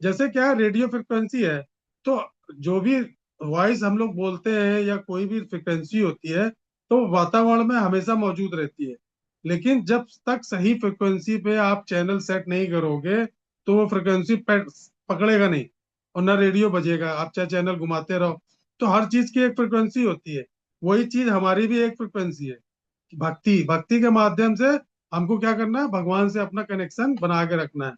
जैसे क्या रेडियो फ्रिक्वेंसी है, तो जो भी वॉइस हम लोग बोलते हैं या कोई भी फ्रिक्वेंसी होती है, तो वातावरण में हमेशा मौजूद रहती है। लेकिन जब तक सही फ्रिक्वेंसी पे आप चैनल सेट नहीं करोगे, तो वो फ्रिक्वेंसी पकड़ेगा नहीं, और ना रेडियो बजेगा, आप चाहे चैनल घुमाते रहो। तो हर चीज की एक फ्रिक्वेंसी होती है। वही चीज हमारी भी एक फ्रिक्वेंसी है। भक्ति भक्ति के माध्यम से हमको क्या करना है? भगवान से अपना कनेक्शन बना के रखना है।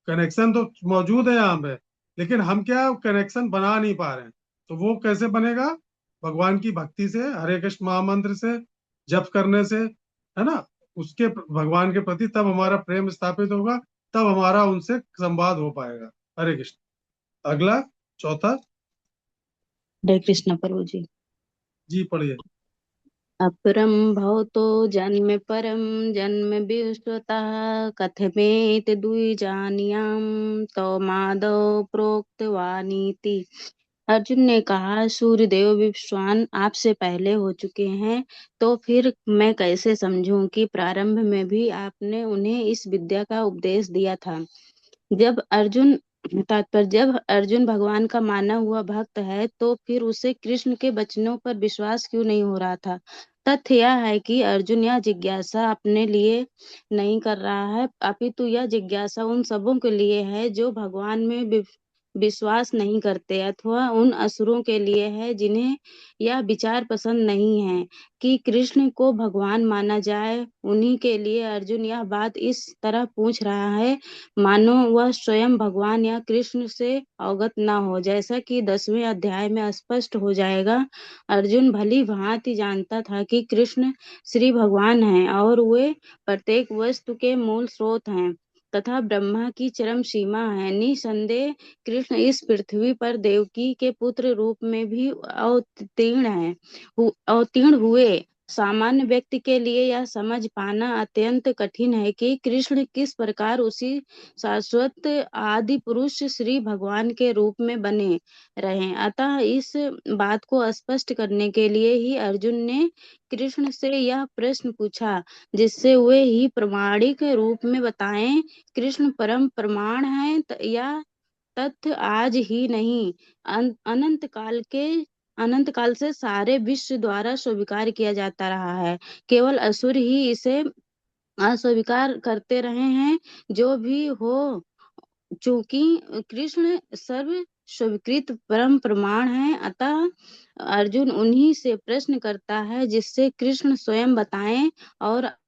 कनेक्शन तो मौजूद है यहाँ पे, लेकिन हम क्या कनेक्शन बना नहीं पा रहे हैं। तो वो कैसे बनेगा? भगवान की भक्ति से, हरे कृष्ण महामंत्र से, जप करने से, है ना? उसके भगवान के प्रति तब हमारा प्रेम स्थापित होगा, तब हमारा उनसे संवाद हो पाएगा। हरे कृष्ण। अगला, चौथा। हरे कृष्ण प्रभु जी। जी पढ़िए। अपरम भवतो जन्म परम जन्म विश्वतः कथमेत द्विजानियां तौमादौ प्रोक्तवानीति। अर्जुन ने कहा, सूर्यदेव विश्वान आपसे पहले हो चुके हैं, तो फिर मैं कैसे समझूं कि प्रारंभ में भी आपने उन्हें इस विद्या का उपदेश दिया था। जब अर्जुन भगवान का माना हुआ भक्त है, तो फिर उसे कृष्ण के वचनों पर विश्वास क्यों नहीं हो रहा था? तथ्य यह है कि अर्जुन यह जिज्ञासा अपने लिए नहीं कर रहा है, अपितु यह जिज्ञासा उन सबों के लिए है जो भगवान में विश्वास नहीं करते, अथवा उन असुरों के लिए है जिन्हें यह विचार पसंद नहीं है कि कृष्ण को भगवान माना जाए। उन्हीं के लिए अर्जुन यह बात इस तरह पूछ रहा है, मानो वह स्वयं भगवान या कृष्ण से अवगत न हो। जैसा कि 10वें अध्याय में स्पष्ट हो जाएगा, अर्जुन भली भांति जानता था कि कृष्ण श्री भगवान हैं और वे प्रत्येक वस्तु के मूल स्रोत हैं तथा ब्रह्मा की चरम सीमा है। निसंदेह कृष्ण इस पृथ्वी पर देवकी के पुत्र रूप में भी अवतीर्ण हुए। सामान्य व्यक्ति के लिए यह समझ पाना अत्यंत कठिन है कि कृष्ण किस प्रकार उसी शाश्वत आदि पुरुष श्री भगवान के रूप में बने रहे। अतः इस बात को स्पष्ट करने के लिए ही अर्जुन ने कृष्ण से यह प्रश्न पूछा, जिससे वे ही प्रमाणिक रूप में बताएं, कृष्ण परम प्रमाण है या तथ्य आज ही नहीं, अनंत काल से सारे विश्व द्वारा स्वीकार किया जाता रहा है। केवल असुर ही इसे अस्वीकार करते रहे हैं। जो भी हो, चूंकि कृष्ण सर्व स्वीकृत परम प्रमाण है, अतः अर्जुन उन्हीं से प्रश्न करता है जिससे कृष्ण स्वयं बताएं और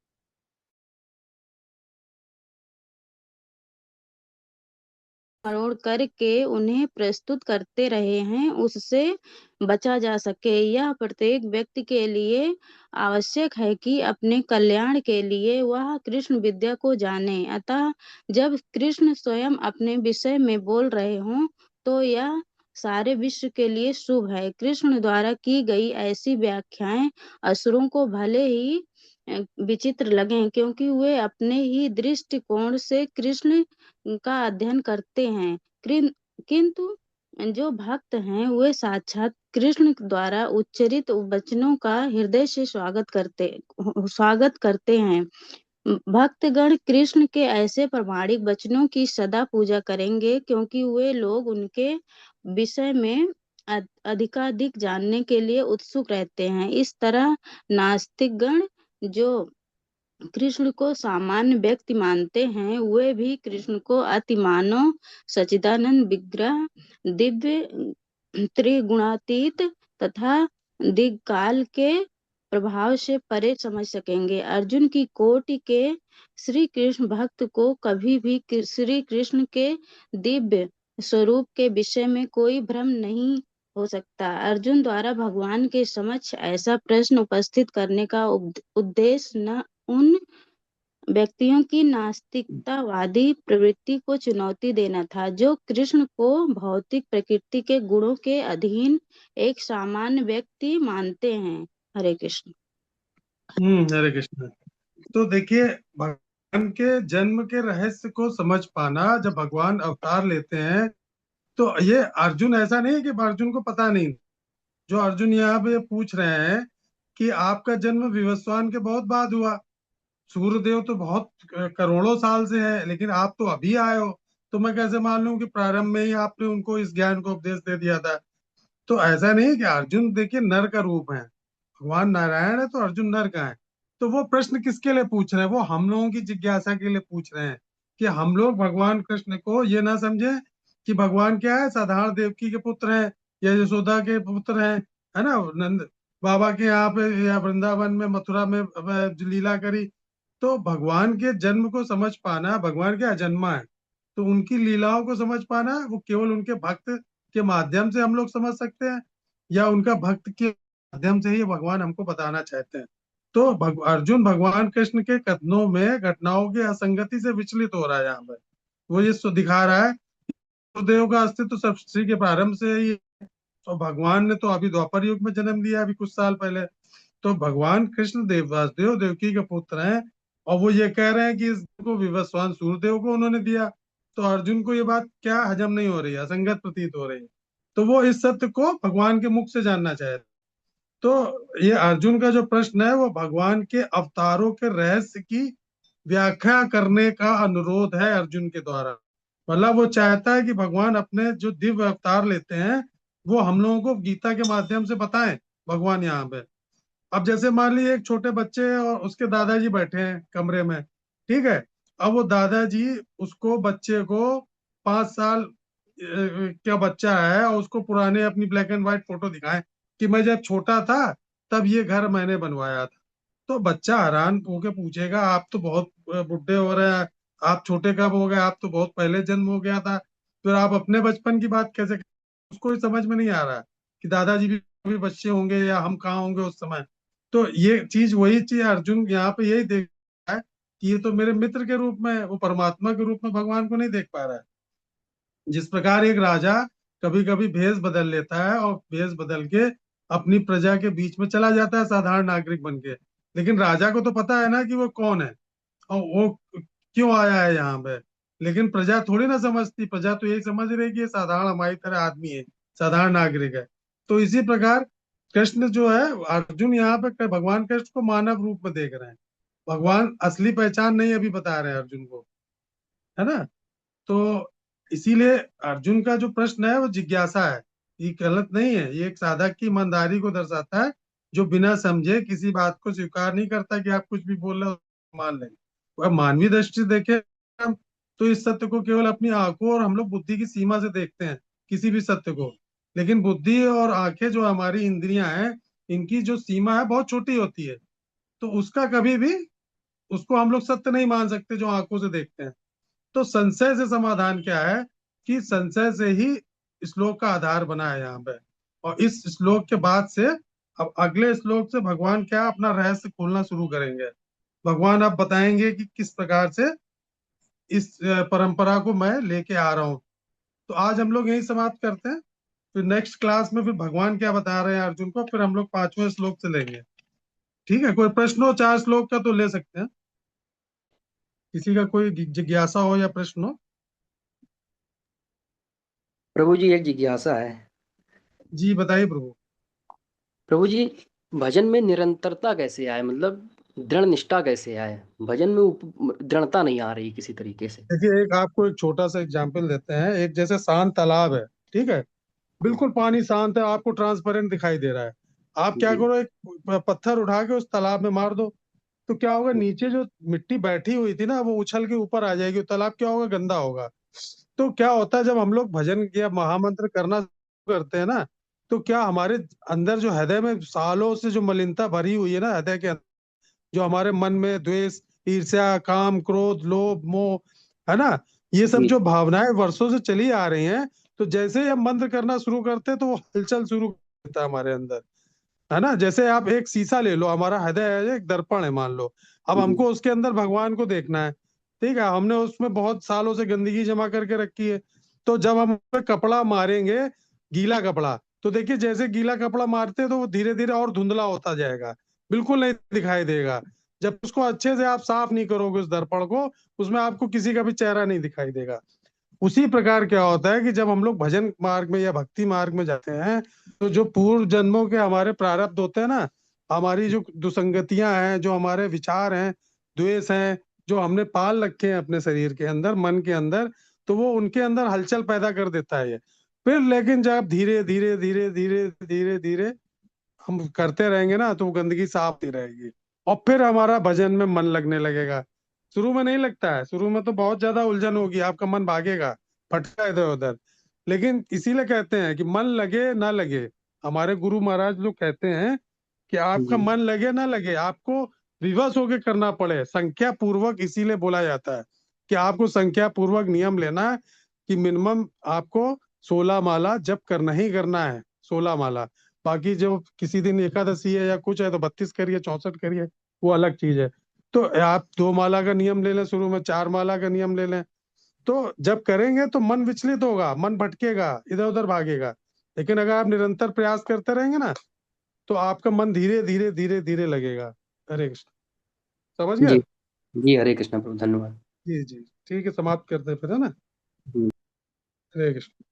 मरोड़ करके उन्हें प्रस्तुत करते रहे हैं, उससे बचा जा सके। यह प्रत्येक व्यक्ति के लिए आवश्यक है कि अपने कल्याण के लिए वह कृष्ण विद्या को जाने। अतः जब कृष्ण स्वयं अपने विषय में बोल रहे हों, तो यह सारे विश्व के लिए शुभ है। कृष्ण द्वारा की गई ऐसी व्याख्याएं असुरों को भले ही विचित्र लगें, क्योंकि वे अपने ही दृष्टिकोण से कृष्ण का अध्ययन करते हैं, किंतु जो भक्त हैं वे साक्षात कृष्ण द्वारा उच्चरित वचनों का हृदय से स्वागत करते हैं। भक्तगण कृष्ण के ऐसे प्रामाणिक वचनों की सदा पूजा करेंगे, क्योंकि वे लोग उनके विषय में अधिकाधिक जानने के लिए उत्सुक रहते हैं। इस तरह नास्तिक गण जो कृष्ण को सामान्य व्यक्ति मानते हैं, वे भी कृष्ण को अति मानव, सच्चिदानंद विग्रह, दिव्य, त्रिगुणातीत तथा दिग्काल के प्रभाव से परे समझ सकेंगे। अर्जुन की कोटि के श्री कृष्ण भक्त को कभी भी श्री कृष्ण के दिव्य स्वरूप के विषय में कोई भ्रम नहीं हो सकता। अर्जुन द्वारा भगवान के समक्ष ऐसा प्रश्न उपस्थित करने का उद्देश्य न उन व्यक्तियों की नास्तिकतावादी प्रवृत्ति को चुनौती देना था, जो कृष्ण को भौतिक प्रकृति के गुणों के अधीन एक सामान्य व्यक्ति मानते हैं। हरे कृष्ण। हरे कृष्ण। तो देखिए, भगवान के जन्म के रहस्य को समझ पाना, जब भगवान अवतार लेते हैं, तो ये अर्जुन ऐसा नहीं है कि अर्जुन को पता नहीं। जो अर्जुन यहाँ पे पूछ रहे हैं कि आपका जन्म विवस्वान के बहुत बाद हुआ, सूर्यदेव तो बहुत करोड़ों साल से है, लेकिन आप तो अभी आए हो, तो मैं कैसे मान लूं कि प्रारंभ में ही आपने उनको इस ज्ञान को उपदेश दे दिया था। तो ऐसा नहीं है कि अर्जुन देखिए नर का रूप है, भगवान नारायण है तो अर्जुन नर का है। तो वो प्रश्न किसके लिए पूछ रहे हैं? वो हम लोगों की जिज्ञासा के लिए पूछ रहे हैं, कि हम लोग भगवान कृष्ण को ये ना समझे कि भगवान क्या है, साधारण देवकी के पुत्र हैं या यशोदा के पुत्र हैं, है ना, नंद बाबा के यहाँ पे या वृंदावन में मथुरा में जो लीला करी। तो भगवान के जन्म को समझ पाना, भगवान क्या अजन्मा है, तो उनकी लीलाओं को समझ पाना वो केवल उनके भक्त के माध्यम से हम लोग समझ सकते हैं, या उनका भक्त के माध्यम से ही भगवान हमको बताना चाहते हैं। तो अर्जुन भगवान कृष्ण के कथनों में घटनाओं की असंगति से विचलित हो रहा है यहाँ पर। वो ये दिखा रहा है देव का अस्तित्व सृष्टि के प्रारंभ से ही है, और भगवान ने तो अभी द्वापर युग में जन्म लिया, अभी कुछ साल पहले। तो भगवान कृष्ण देव वासुदेव देवकी के पुत्र हैं, और वो ये कह रहे हैं कि इसको विवस्वान सूर्यदेव को उन्होंने दिया। तो अर्जुन को ये बात क्या हजम नहीं हो रही है, असंगत प्रतीत हो रही है। तो वो इस सत्य को भगवान के मुख से जानना चाहते। तो ये अर्जुन का जो प्रश्न है वो भगवान के अवतारों के रहस्य की व्याख्या करने का अनुरोध है अर्जुन के द्वारा। मतलब वो चाहता है कि भगवान अपने जो दिव्य अवतार लेते हैं वो हम लोगों को गीता के माध्यम से बताएं। भगवान यहाँ पे, अब जैसे मान लीजिए एक छोटे बच्चे और उसके दादाजी बैठे हैं कमरे में, ठीक है। अब वो दादाजी उसको बच्चे को 5 साल का बच्चा है और उसको पुराने अपनी ब्लैक एंड व्हाइट फोटो दिखाएं कि मैं जब छोटा था तब ये घर मैंने बनवाया था। तो बच्चा हैरान होके पूछेगा, आप तो बहुत बुढ़े हो रहे हैं, आप छोटे कब हो गए, आप तो बहुत पहले जन्म हो गया था, फिर आप अपने बचपन की बात कैसे उसको समझ में नहीं आ रहा है कि दादाजी भी बच्चे होंगे या हम कहाँ होंगे उस समय। तो ये चीज, वही चीज अर्जुन यहाँ पे यही देख रहा है कि ये तो मेरे मित्र के रूप में है, वो परमात्मा के रूप में भगवान को नहीं देख पा रहा है। जिस प्रकार एक राजा कभी कभी भेष बदल लेता है और भेष बदल के अपनी प्रजा के बीच में चला जाता है साधारण नागरिक बन के, लेकिन राजा को तो पता है ना कि वो कौन है और वो क्यों आया है यहाँ पे। लेकिन प्रजा थोड़ी ना समझती, प्रजा तो यही समझ रही है कि ये साधारण हमारी तरह आदमी है, साधारण नागरिक है। तो इसी प्रकार कृष्ण जो है, अर्जुन यहाँ पे भगवान कृष्ण को मानव रूप में देख रहे हैं। भगवान असली पहचान नहीं अभी बता रहे हैं अर्जुन को, है ना। तो इसीलिए अर्जुन का जो प्रश्न है वो जिज्ञासा है, ये गलत नहीं है, ये एक साधक की ईमानदारी को दर्शाता है, जो बिना समझे किसी बात को स्वीकार नहीं करता कि आप कुछ भी बोल रहे हो मान लें। अब मानवीय दृष्टि से देखें हम, तो इस सत्य को केवल अपनी आंखों और हम लोग बुद्धि की सीमा से देखते हैं किसी भी सत्य को। लेकिन बुद्धि और आंखें जो हमारी इंद्रियां हैं, इनकी जो सीमा है बहुत छोटी होती है। तो उसका कभी भी, उसको हम लोग सत्य नहीं मान सकते जो आंखों से देखते हैं। तो संशय से समाधान क्या है, कि संशय से ही श्लोक का आधार बना है यहाँ पे। और इस श्लोक के बाद से अब अगले श्लोक से भगवान क्या अपना रहस्य खोलना शुरू करेंगे। भगवान अब बताएंगे कि किस प्रकार से इस परंपरा को मैं लेके आ रहा हूँ। तो आज हम लोग यही समाप्त करते हैं, फिर नेक्स्ट क्लास में फिर भगवान क्या बता रहे हैं अर्जुन को, फिर हम लोग 5वें श्लोक से लेंगे। ठीक है, कोई प्रश्न हो 4 श्लोक का तो ले सकते हैं, किसी का कोई जिज्ञासा हो या प्रश्न हो। प्रभु जी एक जिज्ञासा है। जी बताइए प्रभु। प्रभु जी भजन में निरंतरता कैसे आए, मतलब दृढ़ निष्ठा कैसे आए? भजन में दृढ़ता नहीं आ रही किसी तरीके से। देखिए, एक आपको एक छोटा सा एग्जांपल देते हैं। एक जैसे शांत तालाब है, ठीक है, बिल्कुल पानी शांत है, आपको ट्रांसपेरेंट दिखाई दे रहा है। आप क्या जी करो, एक पत्थर उठा के उस तालाब में मार दो, तो क्या होगा, नीचे जो मिट्टी बैठी हुई थी ना वो उछल के ऊपर आ जाएगी, तालाब क्या होगा, गंदा होगा। तो क्या होता है, जब हम लोग भजन या महामंत्र करना शुरू करते हैं ना, तो क्या हमारे अंदर जो हृदय में सालों से जो मलिनता भरी हुई है ना हृदय के अंदर, जो हमारे मन में द्वेष, ईर्ष्या, काम, क्रोध, लोभ, मोह, है ना, ये सब जी जो भावनाएं वर्षों से चली आ रही हैं, तो जैसे ही हम मंत्र करना शुरू करते हैं तो वो हलचल शुरू कर देता है हमारे अंदर, है ना। जैसे आप एक शीशा ले लो, हमारा हृदय है एक दर्पण है मान लो, अब हमको उसके अंदर भगवान को देखना है, ठीक है। हमने उसमें बहुत सालों से गंदगी जमा करके रखी है, तो जब हम उस पे कपड़ा मारेंगे, गीला कपड़ा, तो देखिए जैसे गीला कपड़ा मारते हैं तो वो धीरे धीरे और धुंधला होता जाएगा, बिल्कुल नहीं दिखाई देगा। जब उसको अच्छे से आप साफ नहीं करोगे उस दर्पण को, उसमें आपको किसी का भी चेहरा नहीं दिखाई देगा। उसी प्रकार क्या होता है कि जब हम लोग भजन मार्ग में या भक्ति मार्ग में जाते हैं, तो जो पूर्व जन्मों के हमारे प्रारब्ध होते हैं ना, हमारी जो दुसंगतियां हैं, जो हमारे विचार हैं, द्वेष हैं, जो हमने पाल रखे हैं अपने शरीर के अंदर, मन के अंदर, तो वो उनके अंदर हलचल पैदा कर देता है ये। फिर लेकिन जब धीरे धीरे धीरे धीरे धीरे धीरे हम करते रहेंगे ना, तो वो गंदगी साफ नहीं रहेगी, और फिर हमारा भजन में मन लगने लगेगा। शुरू में नहीं लगता है, शुरू में तो बहुत ज्यादा उलझन होगी, आपका मन भागेगा, भटका इधर उधर। लेकिन इसीलिए कहते हैं कि मन लगे ना लगे, हमारे गुरु महाराज लोग कहते हैं कि आपका जी मन लगे ना लगे, आपको विवश होके करना पड़े, संख्या पूर्वक। इसीलिए बोला जाता है कि आपको संख्या पूर्वक नियम लेना है कि मिनिमम आपको 16 माला जप करना ही करना है, 16 माला। बाकी जो किसी दिन एकादशी है या कुछ है तो 32 करिए, 64 करिए, वो अलग चीज है। तो आप 2 माला का नियम ले लें, शुरू में 4 माला का नियम ले लें, तो जब करेंगे तो मन विचलित होगा, मन भटकेगा, इधर उधर भागेगा। लेकिन अगर आप निरंतर प्रयास करते रहेंगे ना, तो आपका मन धीरे धीरे धीरे धीरे लगेगा। हरे कृष्ण। समझ जी। गए? जी हरे कृष्ण प्रभु, धन्यवाद। जी जी, ठीक है, समाप्त करते हैं फिर, है ना। हम्म। हरे कृष्ण।